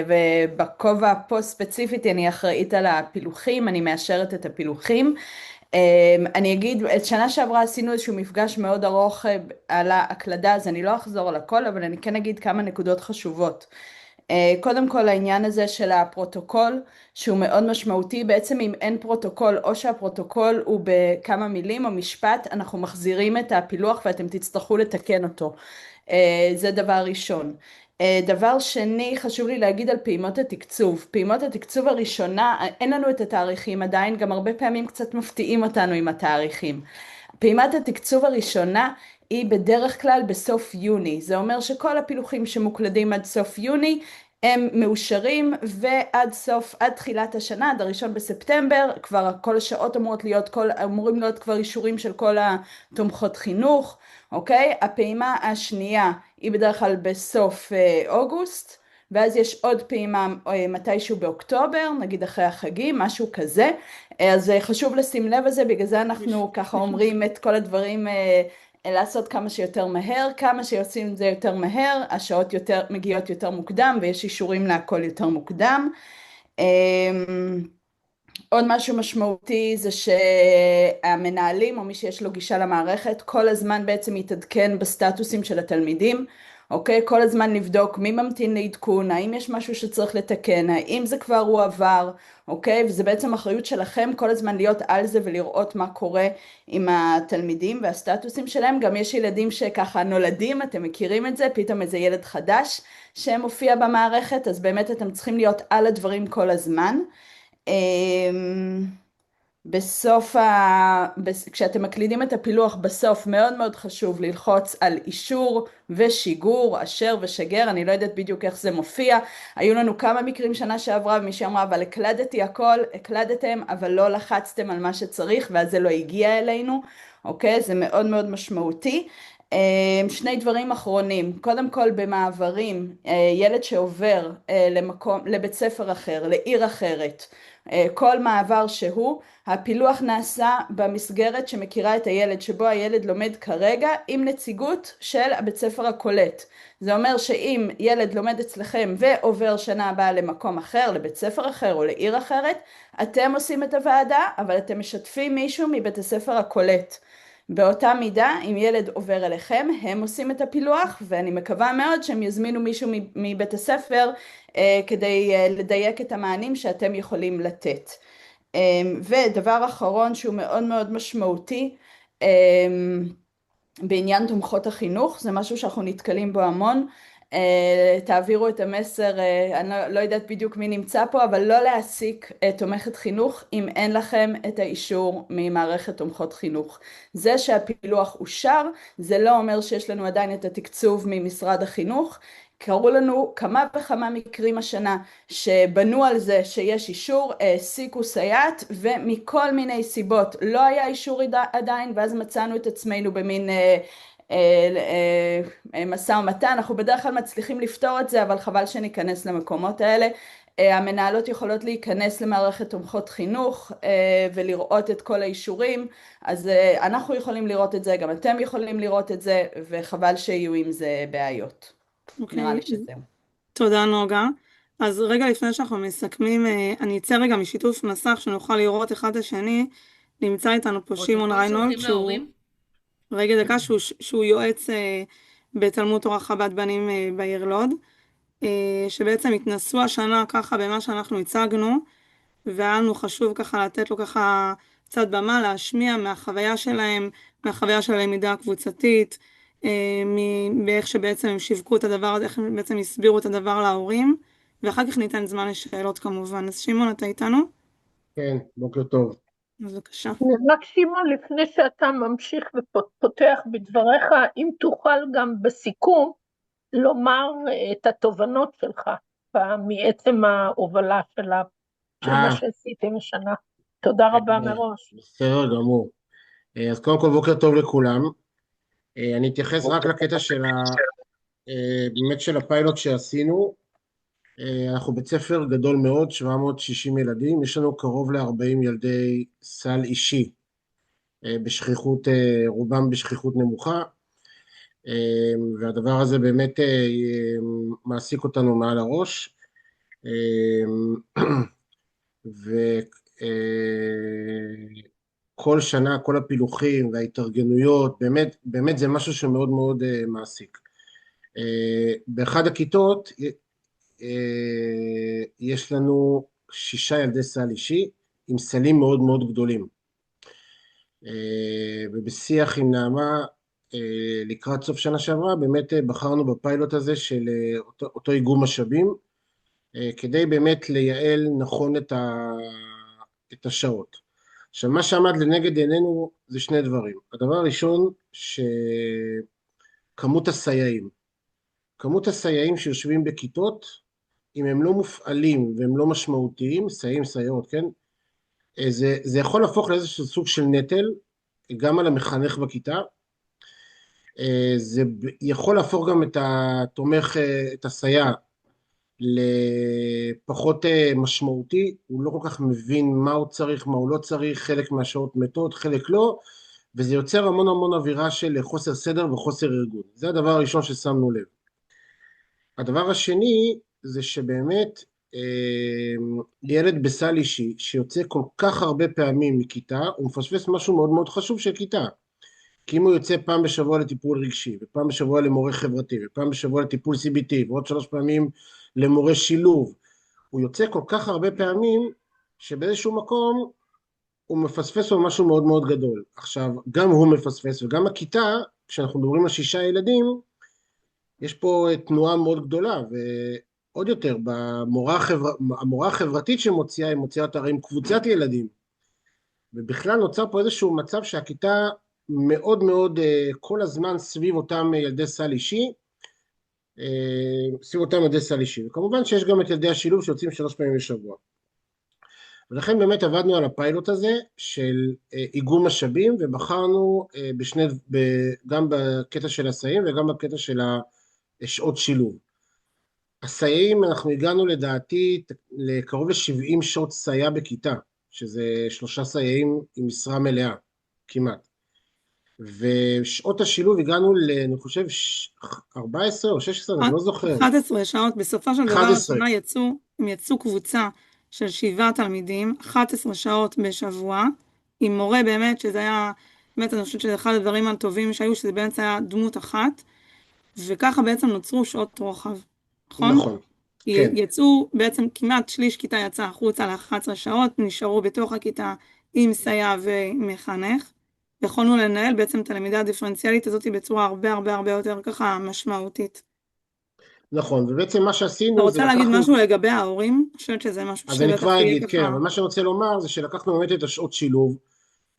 ובכובע פה ספציפית אני אחראית על הפילוחים, אני מאשרת את הפילוחים. אני אגיד, את שנה שעברה עשינו איזשהו מפגש מאוד ארוך על ההקלדה, אז אני לא אחזור על הכל, אבל אני כן אגיד כמה נקודות חשובות. קודם כל העניין הזה של הפרוטוקול, שהוא מאוד משמעותי, בעצם אם אין פרוטוקול, או שהפרוטוקול הוא בכמה מילים או משפט, אנחנו מחזירים את הפילוח ואתם תצטרכו לתקן אותו. זה דבר ראשון. דבר שני, חשוב לי להגיד על פעימות התקצוב. פעימות התקצוב הראשונה, אין לנו את התאריכים עדיין, גם הרבה פעמים קצת מפתיעים אותנו עם התאריכים. פעימת התקצוב הראשונה היא בדרך כלל בסוף יוני. זה אומר שכל הפילוחים שמוקלדים עד סוף יוני הם מאושרים, עד תחילת השנה, עד 1 בספטמבר, כבר כל השעות אמורים להיות כבר אישורים של כל התומכות חינוך, אוקיי? הפעימה השנייה היא בדרך כלל בסוף אוגוסט, ואז יש עוד פעימה מתישהו באוקטובר, נגיד אחרי החגים, משהו כזה. אז חשוב לשים לב לזה, בגלל זה אנחנו ככה אומרים את כל הדברים לעשות כמה שיותר מהר, כמה שעושים את זה יותר מהר, השעות מגיעות יותר מוקדם ויש אישורים להכל יותר מוקדם. עוד משהו משמעותי זה שהמנהלים או מי שיש לו גישה למערכת כל הזמן בעצם יתעדכן בסטטוסים של התלמידים, אוקיי? כל הזמן לבדוק מי ממתין לעדכון, האם יש משהו שצריך לתקן, האם זה כבר הועבר, אוקיי? וזה בעצם אחריות שלכם כל הזמן להיות על זה ולראות מה קורה עם התלמידים והסטטוסים שלהם. גם יש ילדים שככה נולדים, אתם מכירים את זה, פתאום איזה ילד חדש שמופיע במערכת, אז באמת אתם צריכים להיות על הדברים כל הזמן. כשאתם מקלידים את הפילוח בסוף מאוד מאוד חשוב ללחוץ על אישור ושיגור, אשר ושגר, אני לא יודעת בדיוק איך זה מופיע. היו לנו כמה מקרים שנה שעברה ומישהי אמרה אבל הקלדתי הכל, הקלדתם אבל לא לחצתם על מה שצריך ואז זה לא הגיע אלינו, אוקיי? זה מאוד מאוד משמעותי. שני דברים אחרונים, קודם כל במעברים, ילד שעובר לבית ספר אחר, לעיר אחרת, כל מעבר שהוא, הפילוח נעשה במסגרת שמכירה את הילד שבו הילד לומד כרגע עם נציגות של הבית ספר הקולט. זה אומר שאם ילד לומד אצלכם ועובר שנה הבאה למקום אחר, לבית ספר אחר או לעיר אחרת, אתם עושים את הוועדה, אבל אתם משתפים מישהו מבית הספר הקולט. באותה מידה, אם ילד עובר אליכם, הם עושים את הפילוח, ואני מקווה מאוד שהם יזמינו מישהו מבית הספר כדי לדייק את המענים שאתם יכולים לתת. ודבר אחרון שהוא מאוד מאוד משמעותי, בעניין תומכות החינוך, זה משהו שאנחנו נתקלים בו המון, תעבירו את המסר, אני לא יודעת בדיוק מי נמצא פה, אבל לא להעסיק תומכת חינוך אם אין לכם את האישור ממערכת תומכות חינוך. זה שהפילוח אושר, זה לא אומר שיש לנו עדיין את התקצוב ממשרד החינוך. קראו לנו כמה וכמה מקרים השנה שבנו על זה שיש אישור, העסיקו סייעת, ומכל מיני סיבות לא היה אישור עדיין, ואז מצאנו את עצמנו במין משא ומתן. אנחנו בדרך כלל מצליחים לפתור את זה, אבל חבל שניכנס למקומות האלה. המנהלות יכולות להיכנס למערכת תומכות חינוך ולראות את כל האישורים, אז אנחנו יכולים לראות את זה, גם אתם יכולים לראות את זה, וחבל שיהיו עם זה בעיות. נראה לי שזהו. תודה נוגה. אז רגע לפני שאנחנו מסכמים, אני אצא רגע משיתוף מסך שנוכל לראות אחד השני. נמצא איתנו פה שמעון ריינולד, רגע דקה, שהוא יועץ בתלמוד תורה חב"ד בנים בעיר לוד, שבעצם התנסו השנה ככה במה שאנחנו הצגנו, והיה לנו חשוב ככה לתת לו ככה קצת במה, להשמיע מהחוויה שלהם, מהחוויה של הלמידה הקבוצתית, באיך שבעצם הם שיווקו את הדבר הזה, איך הם בעצם הסבירו את הדבר להורים, ואחר כך ניתן זמן לשאלות כמובן. אז שמעון, אתה איתנו? כן, בוקר טוב. אז בבקשה. רק שמעון, לפני שאתה ממשיך ופותח בדבריך, אם תוכל גם בסיכום לומר את התובנות שלך מעצם ההובלה של מה שעשיתם השנה. תודה רבה מראש. בסדר גמור. אז קודם כל בוקר טוב לכולם. אני אתייחס רק לקטע של באמת של הפיילוט שעשינו. אנחנו בית ספר גדול מאוד, 760 ילדים, יש לנו קרוב ל-40 ילדי סל אישי, בשכיחות, רובם בשכיחות נמוכה, והדבר הזה באמת מעסיק אותנו מעל הראש, וכל שנה, כל הפילוחים וההתארגנויות, באמת זה משהו שמאוד מאוד מעסיק. באחד הכיתות, יש לנו 6 ילדי סל אישי עם סלים מאוד מאוד גדולים, ובשיח עם נעמה לקראת סוף שנה שעברה באמת בחרנו בפיילוט הזה של אותו איגום משאבים, כדי באמת לייעל נכון את השעות. עכשיו מה שעמד לנגד עינינו זה שני דברים. הדבר הראשון, שכמות הסייעים שיושבים בכיתות, אם הם לא מופעלים והם לא משמעותיים, סייעים, סייעות, כן? זה יכול להפוך לאיזשהו סוג של נטל, גם על המחנך בכיתה. זה יכול להפוך גם את התומך, את הסייע, לפחות משמעותי, הוא לא כל כך מבין מה הוא צריך, מה הוא לא צריך, חלק מהשעות מתות, חלק לא, וזה יוצר המון המון אווירה של חוסר סדר וחוסר ארגון. זה הדבר הראשון ששמנו לב. הדבר השני זה שבאמת ילד בסל אישי שיוצא כל כך הרבה פעמים מכיתה, הוא מפספס משהו מאוד מאוד חשוב של כיתה. כי אם הוא יוצא פעם בשבוע לטיפול רגשי, ופעם בשבוע למורה חברתי, ופעם בשבוע לטיפול CBT, ועוד 3 פעמים למורה שילוב, הוא יוצא כל כך הרבה פעמים, שבאיזשהו מקום הוא מפספס לו משהו מאוד מאוד גדול. עכשיו, גם הוא מפספס, וגם הכיתה, כשאנחנו מדברים על 6 ילדים, יש פה תנועה מאוד גדולה, ועוד יותר, המורה החברתית שמוציאה, היא מוציאה אותה עם קבוצת ילדים, ובכלל נוצר פה איזשהו מצב שהכיתה מאוד מאוד כל הזמן סביב אותם ילדי סל אישי, וכמובן שיש גם את ילדי השילוב שיוצאים 3 פעמים בשבוע. ולכן באמת עבדנו על הפיילוט הזה של איגום משאבים, ובחרנו גם בקטע של הסייעים וגם בקטע של שעות שילוב. הסייעים, אנחנו הגענו לדעתי לקרוב ל-70 שעות סייע בכיתה, שזה 3 סייעים עם משרה מלאה, כמעט. ושעות השילוב הגענו אני חושב 14 או 16, אני לא זוכר. 11 שעות, בסופו של דבר השנה הם יצאו קבוצה של 7 תלמידים, 11 שעות בשבוע, עם מורה באמת, שזה היה, באמת אני חושבת שזה אחד הדברים הטובים שהיו, שזה באמת היה דמות אחת, וככה בעצם נוצרו שעות רוחב, נכון? נכון, כן. יצאו בעצם כמעט שליש כיתה יצא החוצה ל-11 שעות, נשארו בתוך הכיתה עם סייע ומחנך, יכולנו לנהל בעצם את הלמידה הדיפרנציאלית הזאת בצורה הרבה יותר ככה משמעותית. נכון, ובעצם מה שעשינו אתה רוצה להגיד משהו לגבי ההורים? אני חושבת שזה משהו אז אני כבר אגיד, כן, אבל מה שאני רוצה לומר זה שלקחנו באמת את השעות שילוב,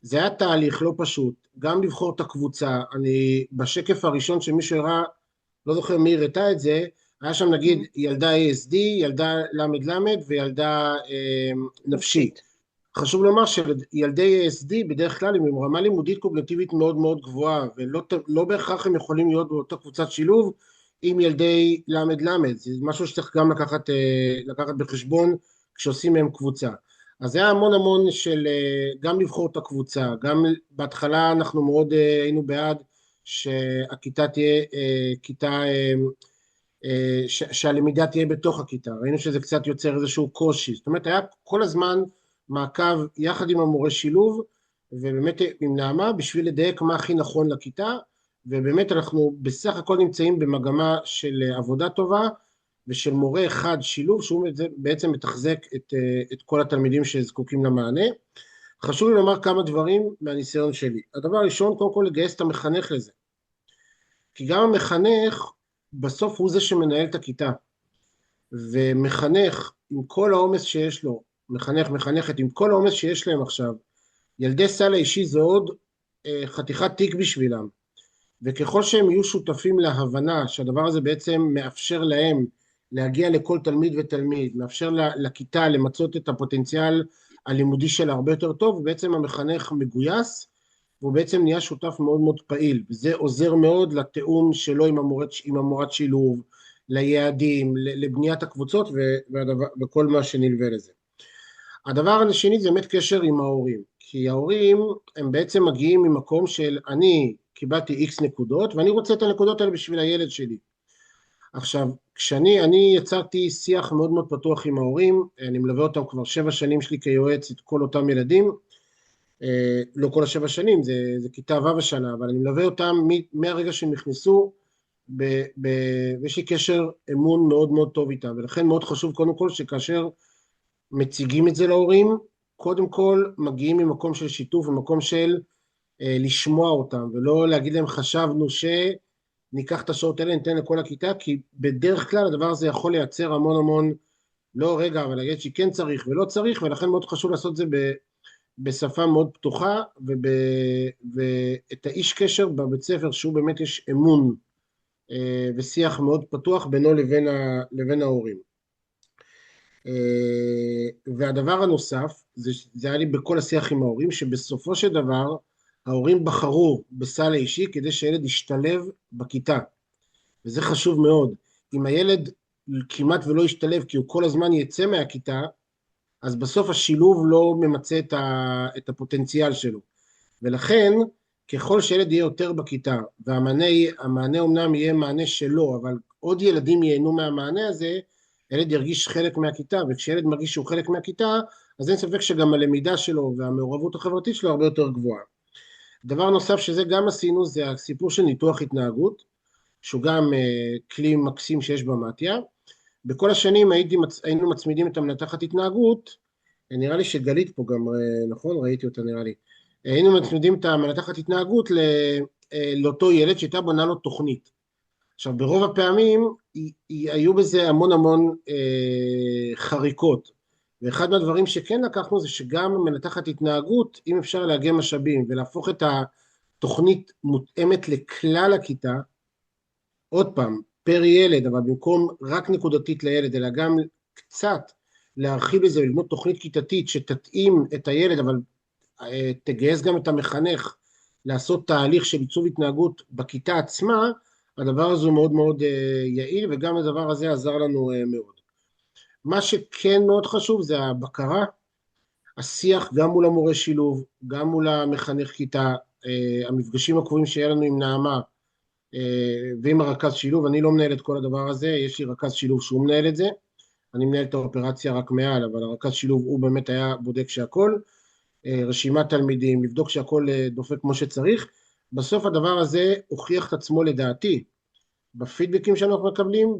זה היה תהליך לא פשוט, גם לבחור את הקבוצה, אני בשקף הראשון שמישהו הראה, לא זוכר מי הראתה את זה, היה שם נגיד ילדה ASD, ילדה למד וילדה נפשית. חשוב לומר שילדי ASD בדרך כלל הם עם רמה לימודית קוגניטיבית מאוד מאוד גבוהה, ולא בהכרח הם יכולים להיות באותה קבוצת שילוב עם ילדי למד, זה משהו שצריך גם לקחת בחשבון כשעושים מהם קבוצה. אז זה היה המון של גם לבחור את הקבוצה, גם בהתחלה אנחנו מאוד היינו בעד שהכיתה תהיה כיתה, שהלמידה תהיה בתוך הכיתה, ראינו שזה קצת יוצר איזשהו קושי, זאת אומרת היה כל הזמן מעקב יחד עם המורה שילוב, ובאמת עם נעמה בשביל לדייק מה הכי נכון לכיתה, ובאמת אנחנו בסך הכל נמצאים במגמה של עבודה טובה, ושל מורה אחד שילוב, שהוא בעצם מתחזק את כל התלמידים שזקוקים למענה. חשוב לי לומר כמה דברים מהניסיון שלי. הדבר הראשון, קודם כל לגייס את המחנך לזה. כי גם המחנך, בסוף הוא זה שמנהל את הכיתה. ומחנך עם כל העומס שיש לו, מחנכת עם כל העומס שיש להם עכשיו, ילדי סל האישי זה עוד חתיכת תיק בשבילם. וככל שהם יהיו שותפים להבנה שהדבר הזה בעצם מאפשר להם להגיע לכל תלמיד ותלמיד, מאפשר לכיתה למצות את הפוטנציאל הלימודי שלה הרבה יותר טוב, ובעצם המחנך מגויס, והוא בעצם נהיה שותף מאוד מאוד פעיל, וזה עוזר מאוד לתאום שלו עם המורת שילוב, ליעדים, לבניית הקבוצות וכל מה שנלווה לזה. הדבר השני זה באמת קשר עם ההורים, כי ההורים הם בעצם מגיעים ממקום של אני קיבלתי X נקודות, ואני רוצה את הנקודות האלה בשביל הילד שלי. עכשיו, אני יצרתי שיח מאוד מאוד פתוח עם ההורים, אני מלווה אותם כבר 7 שנים שלי כיועץ את כל אותם ילדים, לא כל 7 שנים, זה כיתה ו' השנה, אבל אני מלווה אותם מהרגע שהם נכנסו, ויש לי קשר אמון מאוד מאוד טוב איתם, ולכן מאוד חשוב קודם כל שכאשר מציגים את זה להורים, קודם כל מגיעים ממקום של שיתוף, ממקום של לשמוע אותם, ולא להגיד להם חשבנו שניקח את השעות האלה, ניתן לכל הכיתה, כי בדרך כלל הדבר הזה יכול לייצר המון, לא רגע, אבל להגיד שכן צריך ולא צריך, ולכן מאוד חשוב לעשות את זה בשפה מאוד פתוחה, ואת האיש קשר בבית ספר, שהוא באמת יש אמון, ושיח מאוד פתוח בינו לבין ההורים. והדבר הנוסף, זה היה לי בכל השיח עם ההורים, שבסופו של דבר, ההורים בחרו בסל האישי כדי שהילד ישתלב בכיתה, וזה חשוב מאוד. אם הילד כמעט ולא ישתלב, כי הוא כל הזמן יצא מהכיתה, אז בסוף השילוב לא ממצה את הפוטנציאל שלו. ולכן, ככל שילד יהיה יותר בכיתה, והמענה אומנם יהיה מענה שלו, אבל עוד ילדים ייהנו מהמענה הזה, ילד ירגיש חלק מהכיתה, וכשילד מרגיש שהוא חלק מהכיתה, אז אין ספק שגם הלמידה שלו והמעורבות החברתית שלו הרבה יותר גבוהה. דבר נוסף שזה גם עשינו, זה הסיפור של ניתוח התנהגות, שהוא גם כלי מקסים שיש במתיה. בכל השנים היינו מצמידים את המנתחת התנהגות, נראה לי שגלית פה גם, נכון? ראיתי אותה נראה לי. היינו מצמידים את המנתחת התנהגות לאותו ילד שהייתה בונה לו תוכנית. עכשיו, ברוב הפעמים היו בזה המון חריקות, ואחד מהדברים שכן לקחנו זה שגם מנתחת התנהגות, אם אפשר לאגם משאבים ולהפוך את התוכנית מותאמת לכלל הכיתה, עוד פעם, פר ילד, אבל במקום רק נקודתית לילד, אלא גם קצת להרחיב לזה ולבנות תוכנית כיתתית שתתאים את הילד, אבל תגייס גם את המחנך לעשות תהליך של עיצוב התנהגות בכיתה עצמה, הדבר הזה הוא מאוד מאוד יעיל, וגם הדבר הזה עזר לנו מאוד. מה שכן מאוד חשוב זה הבקרה, השיח גם מול המורה שילוב, גם מול המחנך כיתה, המפגשים הקבועים שהיה לנו עם נעמה, ועם הרכז שילוב. אני לא מנהל את כל הדבר הזה, יש לי רכז שילוב שהוא מנהל את זה, אני מנהל את האופרציה רק מעל, אבל הרכז שילוב הוא באמת היה בודק שהכל, רשימת תלמידים, לבדוק שהכל דופק כמו שצריך. בסוף הדבר הזה הוכיח את עצמו לדעתי, בפידבקים שאנחנו מקבלים,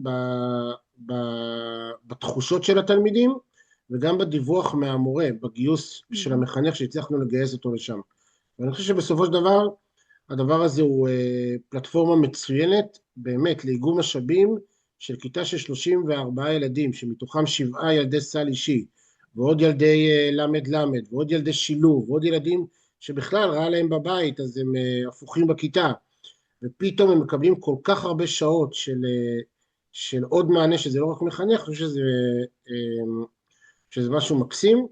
בתחושות של התלמידים, וגם בדיווח מהמורה, בגיוס של המחנך שהצלחנו לגייס אותו לשם. ואני חושב שבסופו של דבר, הדבר הזה הוא פלטפורמה מצוינת, באמת, לאיגום משאבים של כיתה של 34 ילדים, שמתוכם 7 ילדי סל אישי, ועוד ילדי למד, ועוד ילדי שילוב, ועוד ילדים שבכלל ראה להם בבית, אז הם הפוכים בכיתה, ופתאום הם מקבלים כל כך הרבה שעות של עוד מענה, שזה לא רק מחנך, אני חושב שזה משהו מקסים,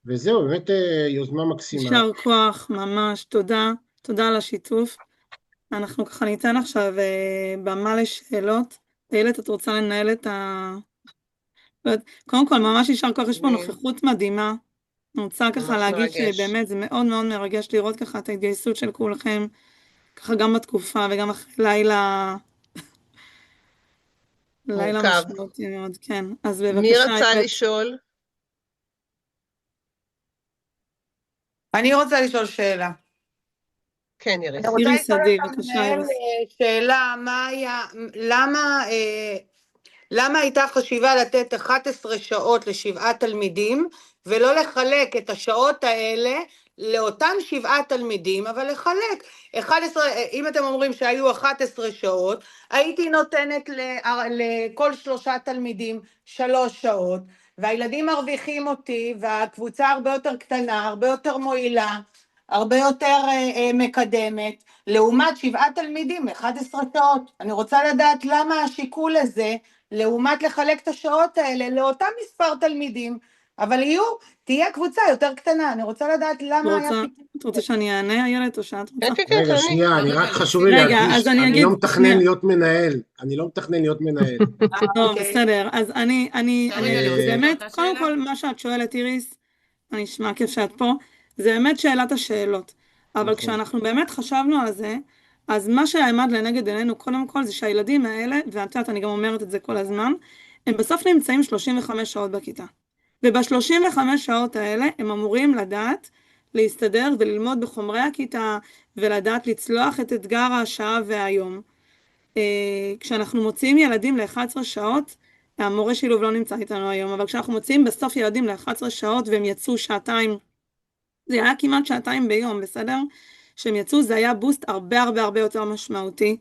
וזהו, באמת יוזמה מקסימה. יישר כוח, ממש, תודה, תודה על השיתוף. אנחנו ככה ניתן עכשיו במה לשאלות. איילת, את רוצה לנהל את קודם כל, ממש יישר כוח, יש פה נוכחות מדהימה. אני רוצה ככה להגיד שבאמת זה מאוד מאוד מרגש לראות ככה את ההתגייסות של כולכם, ככה גם בתקופה וגם אחרי לילה משמעותי מאוד, כן. אז בבקשה. מי רצה לשאול? אני רוצה לשאול שאלה. כן, יריס. אני רוצה לשאול שאלה, למה הייתה חשיבה לתת 11 שעות ל7 תלמידים, ולא לחלק את השעות האלה לאותם 7 תלמידים, אבל לחלק 11, אם אתם אומרים שהיו 11 שעות, הייתי נותנת לכל 3 תלמידים 3 שעות, והילדים מרוויחים אותי, והקבוצה הרבה יותר קטנה, הרבה יותר מועילה, הרבה יותר מקדמת, לעומת 7 תלמידים, 11 שעות. אני רוצה לדעת למה השיקול הזה, לעומת לחלק את השעות האלה לאותם מספר תלמידים, אבל תהיה קבוצה יותר קטנה. אני רוצה לדעת למה היה פתאום. את רוצה שאני אענה, איילת, או שאת רוצה? רגע, שנייה, אני רק חשוב לי להדגיש, אני לא מתכנן להיות מנהל. טוב, בסדר, אז אני באמת, קודם כל, מה שאת שואלת, איריס, אני אשמע כיף שאת פה, זה באמת שאלת השאלות. אבל כשאנחנו באמת חשבנו על זה, אז מה שעמד לנגד עינינו, קודם כל, זה שהילדים האלה, ואת יודעת, אני גם אומרת את זה כל הזמן, הם בסוף נמצאים 35 שעות בכיתה. וב-35 שעות האלה הם אמורים לדעת להסתדר וללמוד בחומרי הכיתה, ולדעת לצלוח את אתגר השעה והיום. כשאנחנו מוציאים ילדים ל-11 שעות, המורה שילוב לא נמצא איתנו היום, אבל כשאנחנו מוציאים בסוף ילדים ל-11 שעות, והם יצאו 2 שעתיים, זה היה כמעט 2 שעתיים ביום, בסדר? שהם יצאו, זה היה בוסט הרבה הרבה הרבה יותר משמעותי.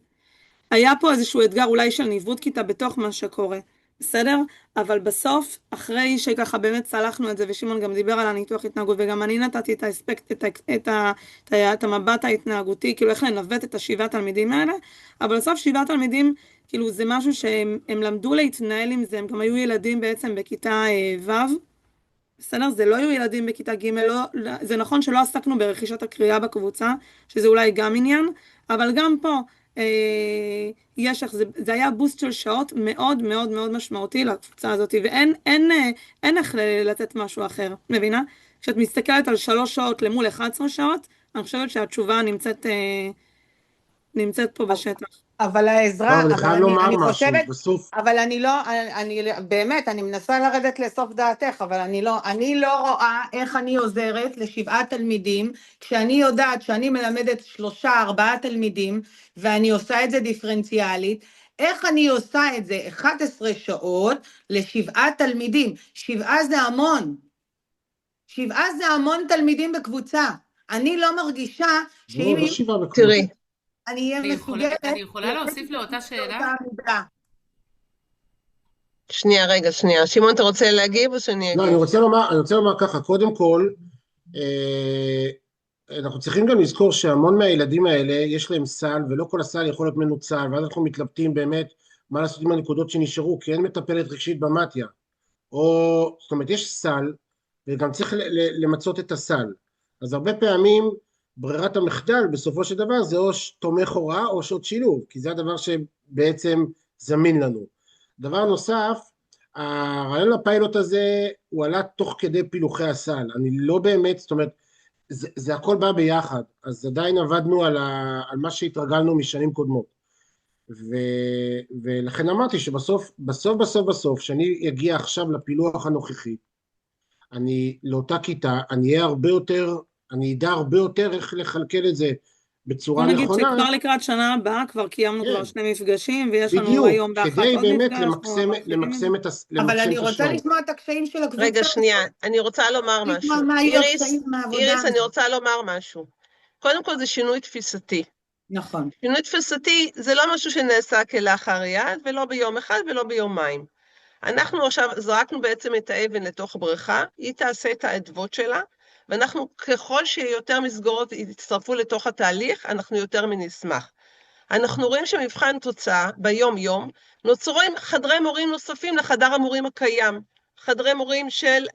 היה פה איזשהו אתגר אולי של ניווט כיתה בתוך מה שקורה, בסדר? אבל בסוף, אחרי שככה באמת צלחנו את זה, ושמעון גם דיבר על הניתוח התנהגות, וגם אני נתתי את האספקט, את המבט ההתנהגותי, כאילו איך לנווט את 7 תלמידים האלה, אבל בסוף 7 תלמידים, כאילו זה משהו שהם למדו להתנהל עם זה, הם גם היו ילדים בעצם בכיתה ו', בסדר? זה לא היו ילדים בכיתה ג', זה נכון שלא עסקנו ברכישת הקריאה בקבוצה, שזה אולי גם עניין, אבל גם פה, זה היה בוסט של שעות מאוד מאוד מאוד משמעותי לקבוצה הזאת, ואין איך לתת משהו אחר, מבינה? כשאת מסתכלת על 3 שעות למול 11 שעות, אני חושבת שהתשובה נמצאת פה בשטח. אבל העזרה, אני חייב לומר אני משהו, חושבת, בסוף, אבל באמת, אני מנסה לרדת לסוף דעתך, אבל אני לא רואה איך אני עוזרת ל7 תלמידים, כשאני יודעת שאני מלמדת 3-4 תלמידים, ואני עושה את זה דיפרנציאלית, איך אני עושה את זה 11 שעות ל7 תלמידים? 7 זה המון. 7 זה המון תלמידים בקבוצה. אני לא מרגישה שאם לא 7 בקבוצה. תראי, אני אהיה מסוגלת... אני יכולה להוסיף לאותה שאלה? שנייה. שמעון, אתה רוצה להגיב או שאני אגיב? לא, אני רוצה לומר ככה, קודם כל, אנחנו צריכים גם לזכור שהמון מהילדים האלה יש להם סל, ולא כל הסל יכול להיות מנוצל, ואז אנחנו מתלבטים באמת מה לעשות עם הנקודות שנשארו, כי אין מטפלת רגשית במתיה. זאת אומרת, יש סל, וגם צריך למצות את הסל. אז הרבה פעמים ברירת המחדל בסופו של דבר זה או תומך הוראה או שעות שילוב, כי זה הדבר שבעצם זמין לנו. דבר נוסף, הרעיון לפיילוט הזה הוא עלה תוך כדי פילוחי הסל, אני לא באמת, זאת אומרת, זה הכל בא ביחד, אז עדיין עבדנו על מה שהתרגלנו משנים קודמות, ולכן אמרתי בסוף, שאני אגיע עכשיו לפילוח הנוכחי, אני לאותה כיתה, אני אדע הרבה יותר איך לכלכל את זה בצורה נכונה. נגיד שכבר לקראת שנה הבאה, כבר קיימנו כבר 2 מפגשים, ויש לנו היום באחת עוד מפגש. בדיוק, כדי באמת למקסם את השעות. אבל אני רוצה לשמוע את הקשיים של הקבוצה. רגע, שנייה, אני רוצה לומר משהו. איריס, אני רוצה לומר משהו. קודם כל זה שינוי תפיסתי. נכון. שינוי תפיסתי זה לא משהו שנעשה כלאחר יד, ולא ביום אחד ולא ביומיים. אנחנו עכשיו זרקנו בעצם את האבן לתוך הבריכה, היא תעשה את האדוות שלה, ואנחנו ככל שיותר מסגרות יצטרפו לתוך התהליך, אנחנו יותר מנשמח. אנחנו רואים שמבחן תוצאה ביום יום, נוצרים חדרי מורים נוספים לחדר המורים הקיים, חדרי מורים של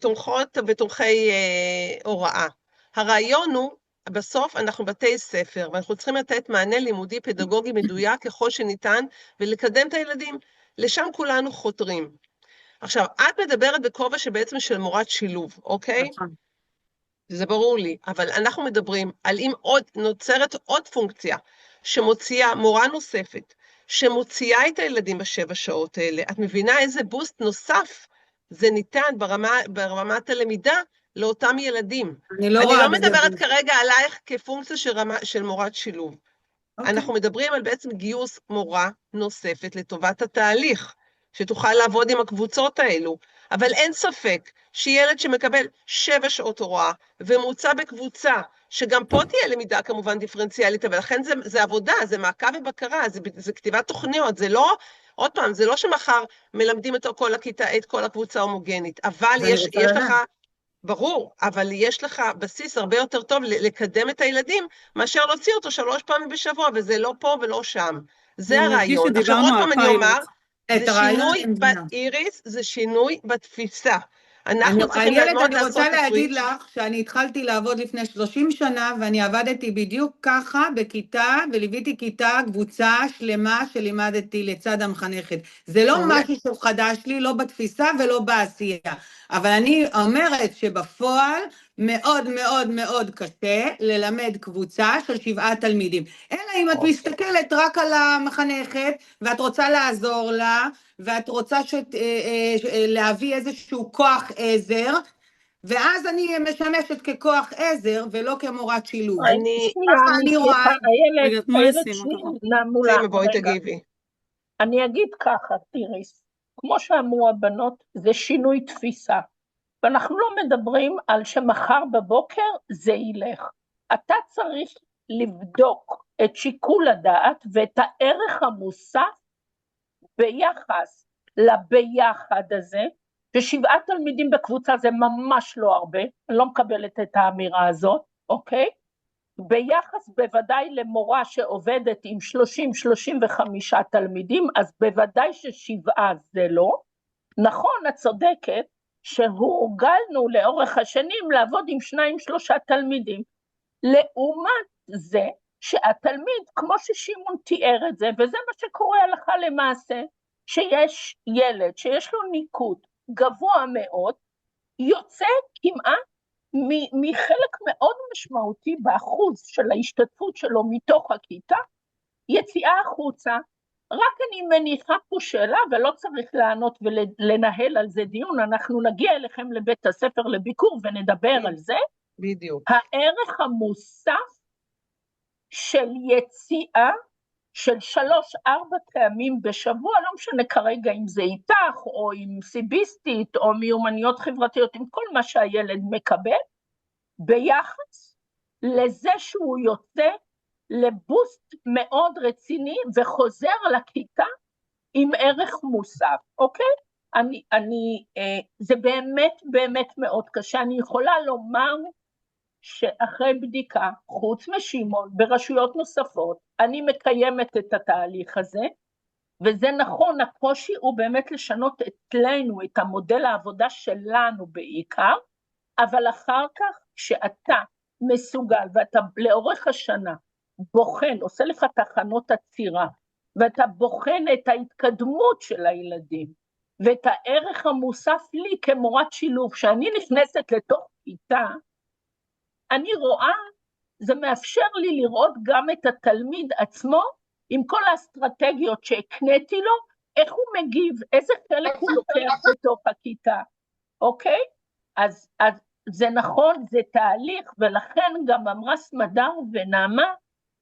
תומכות ותומכי הוראה. הרעיון הוא, בסוף אנחנו בתי ספר, ואנחנו צריכים לתת מענה לימודי פדגוגי מדויק ככל שניתן, ולקדם את הילדים. לשם כולנו חותרים. עכשיו, את מדברת בכובע שבעצם של מורת שילוב, אוקיי? זה ברור לי, אבל אנחנו מדברים על אם נוצרת עוד פונקציה, שמוציאה מורה נוספת, שמוציאה את הילדים ב7 שעות האלה. את מבינה איזה בוסט נוסף זה ניתן ברמת הלמידה לאותם ילדים. אני לא מדברת כרגע עלייך כפונקציה של מורת שילוב. אנחנו מדברים על בעצם גיוס מורה נוספת לטובת התהליך, שתוכל לעבוד עם הקבוצות האלו, אבל אין ספק שילד שמקבל 7 שעות הוראה, ומוצא בקבוצה, שגם פה תהיה למידה כמובן דיפרנציאלית, אבל לכן זה עבודה, זה מעקב ובקרה, זה כתיבת תוכניות, זה לא, עוד פעם, זה לא שמחר מלמדים את כל הכיתה, את כל הקבוצה הומוגנית, אבל יש לך, ברור, אבל יש לך בסיס הרבה יותר טוב לקדם את הילדים, מאשר להוציא אותו 3 פעמים בשבוע, וזה לא פה ולא שם. זה הרעיון. עכשיו עוד פעם אני אומר, זה שינוי באיריס, זה שינוי בתפיסה. אנחנו צריכים ללמוד לעשות את אני רוצה להגיד לך שאני התחלתי לעבוד לפני 30 שנה, ואני עבדתי בדיוק ככה בכיתה, וליוויתי כיתה, קבוצה שלמה שלימדתי לצד המחנכת. זה לא משהו שחדש לי, לא בתפיסה ולא בעשייה. אבל אני אומרת שבפועל מאוד מאוד מאוד קשה ללמד קבוצה של 7 תלמידים. אלא אם את מסתכלת רק על המחנכת, ואת רוצה לעזור לה, ואת רוצה להביא איזשהו כוח עזר, ואז אני משמשת ככוח עזר, ולא כמורת שילוב. אני רואה... אני אגיד ככה, איריס, כמו שאמרו הבנות, זה שינוי תפיסה. ואנחנו לא מדברים על שמחר בבוקר זה ילך. אתה צריך לבדוק את שיקול הדעת ואת הערך המוסף ביחס לביחד הזה, ש7 תלמידים בקבוצה זה ממש לא הרבה, אני לא מקבלת את האמירה הזאת, אוקיי? ביחס בוודאי למורה שעובדת עם 30-35 תלמידים, אז בוודאי ש7 זה לא. נכון, את צודקת, שהורגלנו לאורך השנים לעבוד עם 2-3 תלמידים. לעומת זה, שהתלמיד, כמו ששימון תיאר את זה, וזה מה שקורה הלכה למעשה, שיש ילד שיש לו ניקוד גבוה מאוד, יוצא כמעט מחלק מאוד משמעותי באחוז של ההשתתפות שלו מתוך הכיתה, יציאה החוצה. רק אני מניחה פה שאלה, ולא צריך לענות ולנהל על זה דיון, אנחנו נגיע אליכם לבית הספר לביקור ונדבר על זה. בדיוק. הערך המוסף של יציאה של 3-4 פעמים בשבוע, לא משנה כרגע אם זה איתך או עם סיביסטית או מיומנויות חברתיות, עם כל מה שהילד מקבל, ביחס לזה שהוא יוצא לבוסט מאוד רציני וחוזר לכיתה עם ערך מוסף, אוקיי? זה באמת באמת מאוד קשה. אני יכולה לומר שאחרי בדיקה, חוץ משימון, ברשויות נוספות, אני מקיימת את התהליך הזה, וזה נכון, הקושי הוא באמת לשנות אצלנו את המודל העבודה שלנו בעיקר, אבל אחר כך כשאתה מסוגל ואתה לאורך השנה בוחן, עושה לך תחנות עצירה, ואתה בוחן את ההתקדמות של הילדים, ואת הערך המוסף לי כמורת שילוב, שאני נכנסת לתוך כיתה, אני רואה, זה מאפשר לי לראות גם את התלמיד עצמו, עם כל האסטרטגיות שהקניתי לו, איך הוא מגיב, איזה חלק הוא לוקח בתוך הכיתה, אוקיי? אז זה נכון, זה תהליך, ולכן גם אמרה סמדר ונעמה,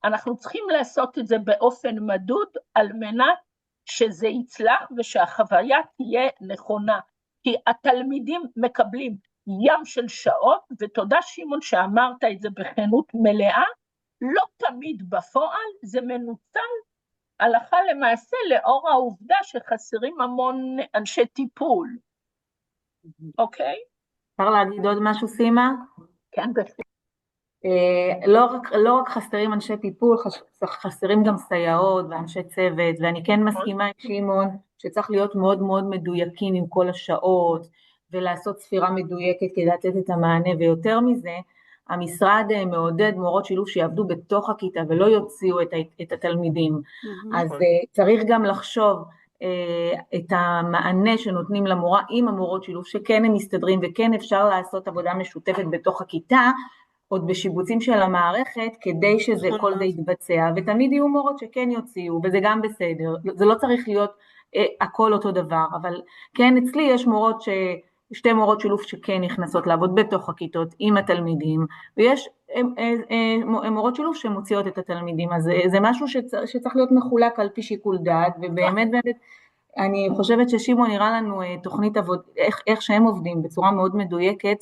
אנחנו צריכים לעשות את זה באופן מדוד, על מנת שזה יצלח ושהחוויה תהיה נכונה, כי התלמידים מקבלים ים של שעות, ותודה שימון שאמרת את זה בכנות מלאה, לא תמיד בפועל זה מנוצל הלכה למעשה לאור העובדה שחסרים המון אנשי טיפול, אוקיי? אפשר להגיד עוד משהו, סימה? כן, בסדר. לא רק חסרים אנשי טיפול, חסרים גם סייעות ואנשי צוות, ואני כן מסכימה עם שימון שצריך להיות מאוד מאוד מדויקים עם כל השעות, ולעשות ספירה מדויקת כדי לתת את המענה, ויותר מזה, המשרד מעודד מורות שילוב שיעבדו בתוך הכיתה ולא יוציאו את התלמידים, אז צריך גם לחשוב את המענה שנותנים למורה עם המורות שילוב, שכן הם מסתדרים וכן אפשר לעשות עבודה משותפת בתוך הכיתה, עוד בשיבוצים של המערכת, כדי שזה כל זה יתבצע, ותמיד יהיו מורות שכן יוציאו, וזה גם בסדר, זה לא צריך להיות הכל אותו דבר, אבל כן אצלי יש מורות שתי מורות שילוב שכן נכנסות לעבוד בתוך הכיתות עם התלמידים, ויש מורות שילוב שמוציאות את התלמידים, אז זה משהו שצריך להיות מחולק על פי שיקול דעת, ובאמת באמת אני חושבת ששימון נראה לנו תוכנית עבוד, איך שהם עובדים בצורה מאוד מדויקת,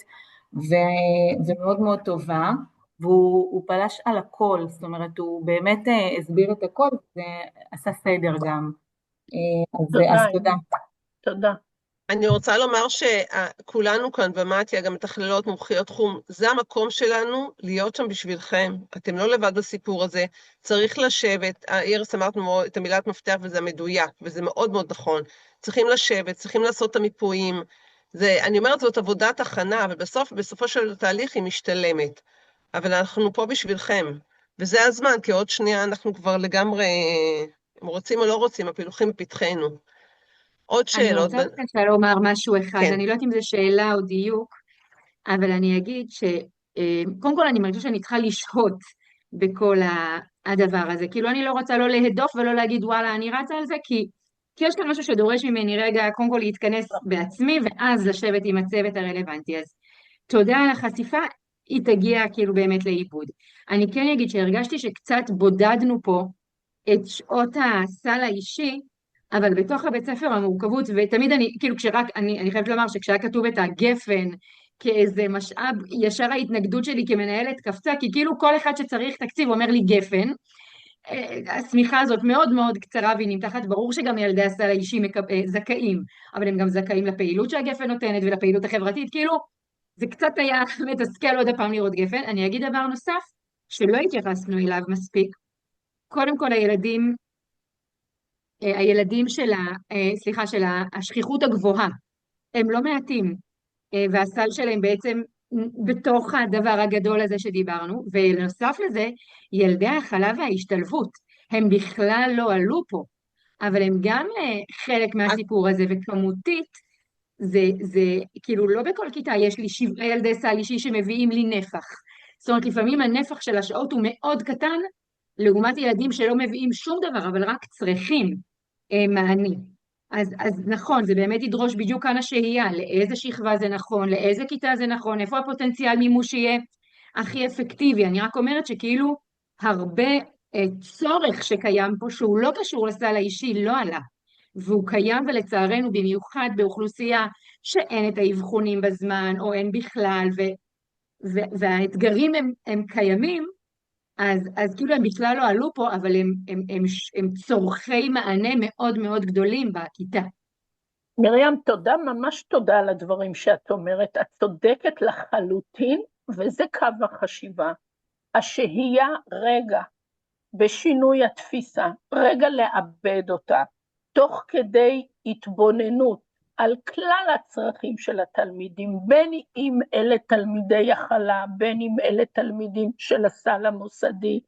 ומאוד מאוד טובה, והוא פלש על הכל, זאת אומרת הוא באמת הסביר את הכל, ועשה סדר גם, אז תודה. תודה. אני רוצה לומר שכולנו כאן במתיה, גם מתכללות מומחיות תחום, זה המקום שלנו להיות שם בשבילכם, אתם לא לבד בסיפור הזה, צריך לשבת, איריס אמרנו את המילת מפתח וזה מדויק, וזה מאוד מאוד נכון, צריכים לשבת, צריכים לעשות את המיפויים, אני אומרת זאת עבודת הכנה, אבל בסופו של תהליך היא משתלמת, אבל אנחנו פה בשבילכם, וזה הזמן, כי עוד שנייה אנחנו כבר לגמרי, אם רוצים או לא רוצים, הפילוחים בפתחנו. עוד שאלות. אני רוצה לומר משהו אחד, כן. אני לא יודעת אם זו שאלה או דיוק, אבל אני אגיד קודם כל אני מרגישה שאני צריכה לשהות בכל הדבר הזה, כאילו אני לא רוצה לא להדוף ולא להגיד וואלה אני רצה על זה, כי יש כאן משהו שדורש ממני רגע קודם כל להתכנס בעצמי ואז לשבת עם הצוות הרלוונטי, אז תודה על החשיפה, היא תגיע כאילו באמת לאיבוד. אני כן אגיד שהרגשתי שקצת בודדנו פה את שעות הסל האישי, אבל בתוך הבית ספר המורכבות, ותמיד כאילו אני חייבת לומר שכשהיה כתוב את הגפן כאיזה משאב, ישר ההתנגדות שלי כמנהלת קפצה, כי כאילו כל אחד שצריך תקציב אומר לי גפן, הסמיכה הזאת מאוד מאוד קצרה והיא נמתחת, ברור שגם ילדי הסל האישי זכאים, אבל הם גם זכאים לפעילות שהגפן נותנת ולפעילות החברתית, כאילו זה קצת היה מתסכל עוד הפעם לראות גפן. אני אגיד דבר נוסף שלא התייחסנו אליו מספיק, קודם כל הילדים של השכיחות הגבוהה, הם לא מעטים, והסל שלהם בעצם בתוך הדבר הגדול הזה שדיברנו, ונוסף לזה, ילדי ההכלה וההשתלבות, הם בכלל לא עלו פה, אבל הם גם חלק מהסיפור הזה, וכמותית, זה כאילו לא בכל כיתה יש לי 7 ילדי סל אישי שמביאים לי נפח. זאת אומרת, לפעמים הנפח של השעות הוא מאוד קטן, לעומת ילדים שלא מביאים שום דבר, אבל רק צריכים מענים. אז נכון, זה באמת ידרוש בדיוק כאן השהייה, לאיזה שכבה זה נכון, לאיזה כיתה זה נכון, איפה הפוטנציאל מימוש יהיה הכי אפקטיבי. אני רק אומרת שכאילו הרבה צורך שקיים פה, שהוא לא קשור לסל האישי, לא עלה. והוא קיים ולצערנו במיוחד באוכלוסייה שאין את האבחונים בזמן, או אין בכלל, והאתגרים הם קיימים, אז כאילו הם בכלל לא עלו פה, אבל הם צורכי מענה מאוד מאוד גדולים בכיתה. מרים, תודה, ממש תודה על הדברים שאת אומרת. את צודקת לחלוטין, וזה קו החשיבה. השהייה רגע בשינוי התפיסה, רגע לאבד אותה, תוך כדי התבוננות על כלל הצרכים של התלמידים, בין אם אלה תלמידי הכלה, בין אם אלה תלמידים של הסל המוסדי,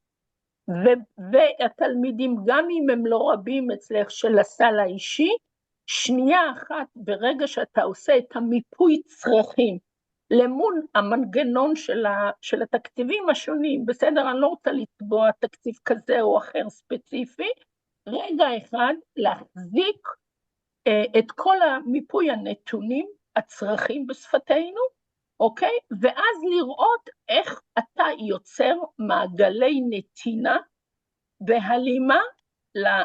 והתלמידים, גם אם הם לא רבים אצלך, של הסל האישי, שנייה אחת ברגע שאתה עושה את המיפוי צרכים, למול המנגנון של התקציבים השונים, בסדר, אני לא רוצה לתבוע תקציב כזה או אחר ספציפי, רגע אחד להחזיק את כל המיפוי הנתונים, הצרכים בשפתנו, אוקיי? ואז לראות איך אתה יוצר מעגלי נתינה בהלימה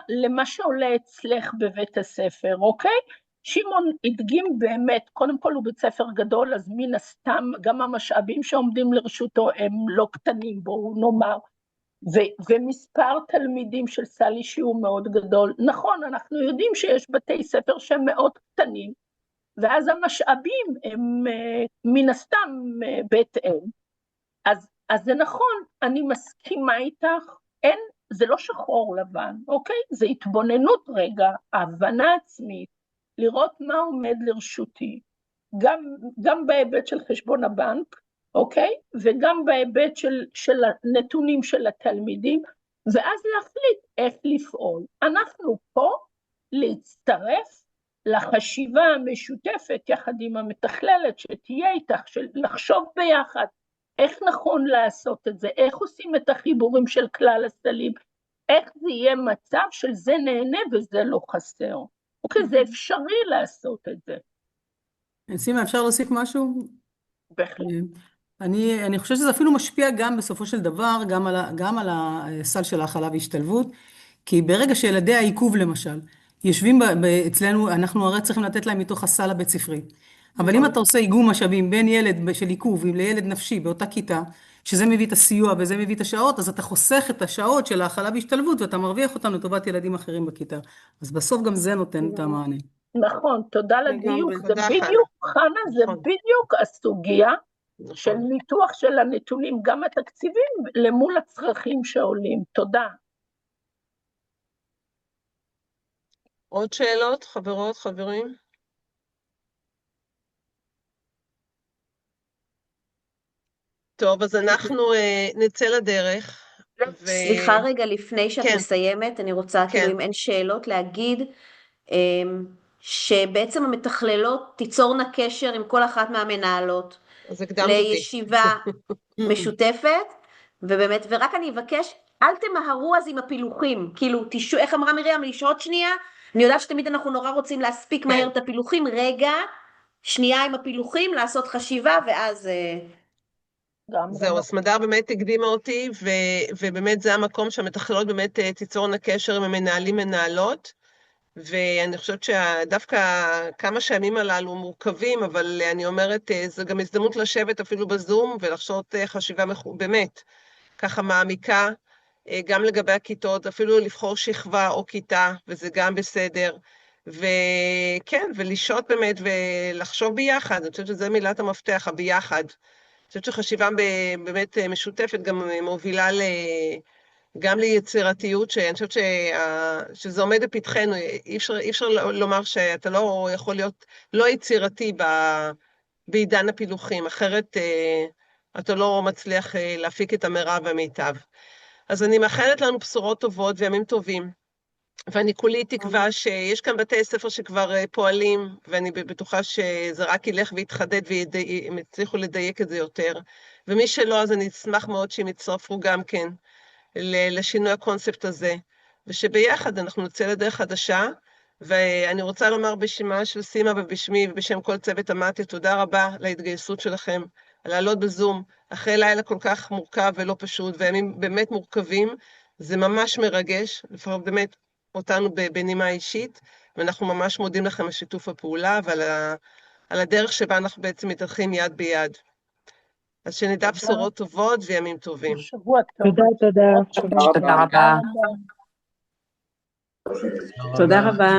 למה שעולה אצלך בבית הספר, אוקיי? שמעון הדגים באמת, קודם כל הוא בית ספר גדול, אז מן הסתם גם המשאבים שעומדים לרשותו הם לא קטנים, בואו נאמר, ומספר תלמידים של סל אישי הוא מאוד גדול. נכון, אנחנו יודעים שיש בתי ספר שהם מאוד קטנים, ואז המשאבים הם מן הסתם בהתאם. אז זה נכון, אני מסכימה איתך, זה לא שחור לבן, אוקיי? זה התבוננות רגע, הבנה עצמית, לראות מה עומד לרשותי, גם בהיבט של חשבון הבנק, אוקיי? וגם בהיבט של הנתונים של התלמידים, ואז להחליט איך לפעול. אנחנו פה להצטרף לחשיבה המשותפת יחד עם המתכללת שתהיה איתך, לחשוב ביחד איך נכון לעשות את זה, איך עושים את החיבורים של כלל הסלים, איך זה יהיה מצב של זה נהנה וזה לא חסר. אוקיי, זה אפשרי לעשות את זה. סימה, אפשר להוסיף משהו? בהחלט. אני חושבת שזה אפילו משפיע גם בסופו של דבר, גם על הסל של ההכלה והשתלבות, כי ברגע שילדי העיכוב למשל, יושבים אצלנו, אנחנו הרי צריכים לתת להם מתוך הסל הבית ספרי. אבל אם אתה עושה איגום משאבים בין ילד של עיכוב לילד נפשי באותה כיתה, שזה מביא את הסיוע וזה מביא את השעות, אז אתה חוסך את השעות של ההכלה והשתלבות, ואתה מרוויח אותם לטובת ילדים אחרים בכיתה. אז בסוף גם זה נותן את המענה. נכון, תודה לדיוק. זה בדיוק, חנה, זה בדיוק הסוגיה של ניתוח של הנתונים, גם התקציבים, למול הצרכים שעולים. תודה. עוד שאלות, חברות, חברים? טוב, אז אנחנו נצא לדרך. סליחה רגע, לפני שאת מסיימת, אני רוצה, כאילו אם אין שאלות, להגיד שבעצם המתכללות תיצורנה קשר עם כל אחת מהמנהלות. לישיבה משותפת, ובאמת, ורק אני אבקש, אל תמהרו אז עם הפילוחים, כאילו, איך אמרה מרים, לשהות שנייה, אני יודעת שתמיד אנחנו נורא רוצים להספיק מהר את הפילוחים, רגע, שנייה עם הפילוחים, לעשות חשיבה, ואז... זהו, אז סמדר באמת הקדימה אותי, ובאמת זה המקום שהמתכללות באמת תיצורנה קשר עם המנהלים מנהלות, ואני חושבת שדווקא כמה שהימים הללו מורכבים, אבל אני אומרת, זו גם הזדמנות לשבת אפילו בזום, ולחשוב חשיבה באמת, ככה מעמיקה, גם לגבי הכיתות, אפילו לבחור שכבה או כיתה, וזה גם בסדר, וכן, ולשעות באמת, ולחשוב ביחד, אני חושבת שזו מילת המפתח, הביחד. אני חושבת שחשיבה באמת משותפת גם מובילה גם ליצירתיות, שאני חושבת שזה עומד בפתחנו, אי אפשר לומר שאתה לא יכול להיות לא יצירתי בעידן הפילוחים, אחרת אתה לא מצליח להפיק את המרב והמיטב. אז אני מאחלת לנו בשורות טובות וימים טובים, ואני כולי תקווה שיש כאן בתי ספר שכבר פועלים, ואני בטוחה שזה רק ילך ויתחדד והם יצליחו לדייק את זה יותר, ומי שלא, אז אני אשמח מאוד שהם יצטרפו גם כן לשינוי הקונספט הזה, ושביחד אנחנו נצא לדרך חדשה, ואני רוצה לומר בשמה של סימה ובשמי ובשם כל צוות המטה, תודה רבה להתגייסות שלכם, לעלות בזום, אחרי לילה כל כך מורכב ולא פשוט, וימים באמת מורכבים, זה ממש מרגש, לפחות באמת אותנו בנימה אישית, ואנחנו ממש מודים לכם על שיתוף הפעולה, ועל הדרך שבה אנחנו בעצם מתהלכים יד ביד. אז שנדע בשורות טובות וימים טובים. שבוע טוב. תודה רבה. תודה רבה.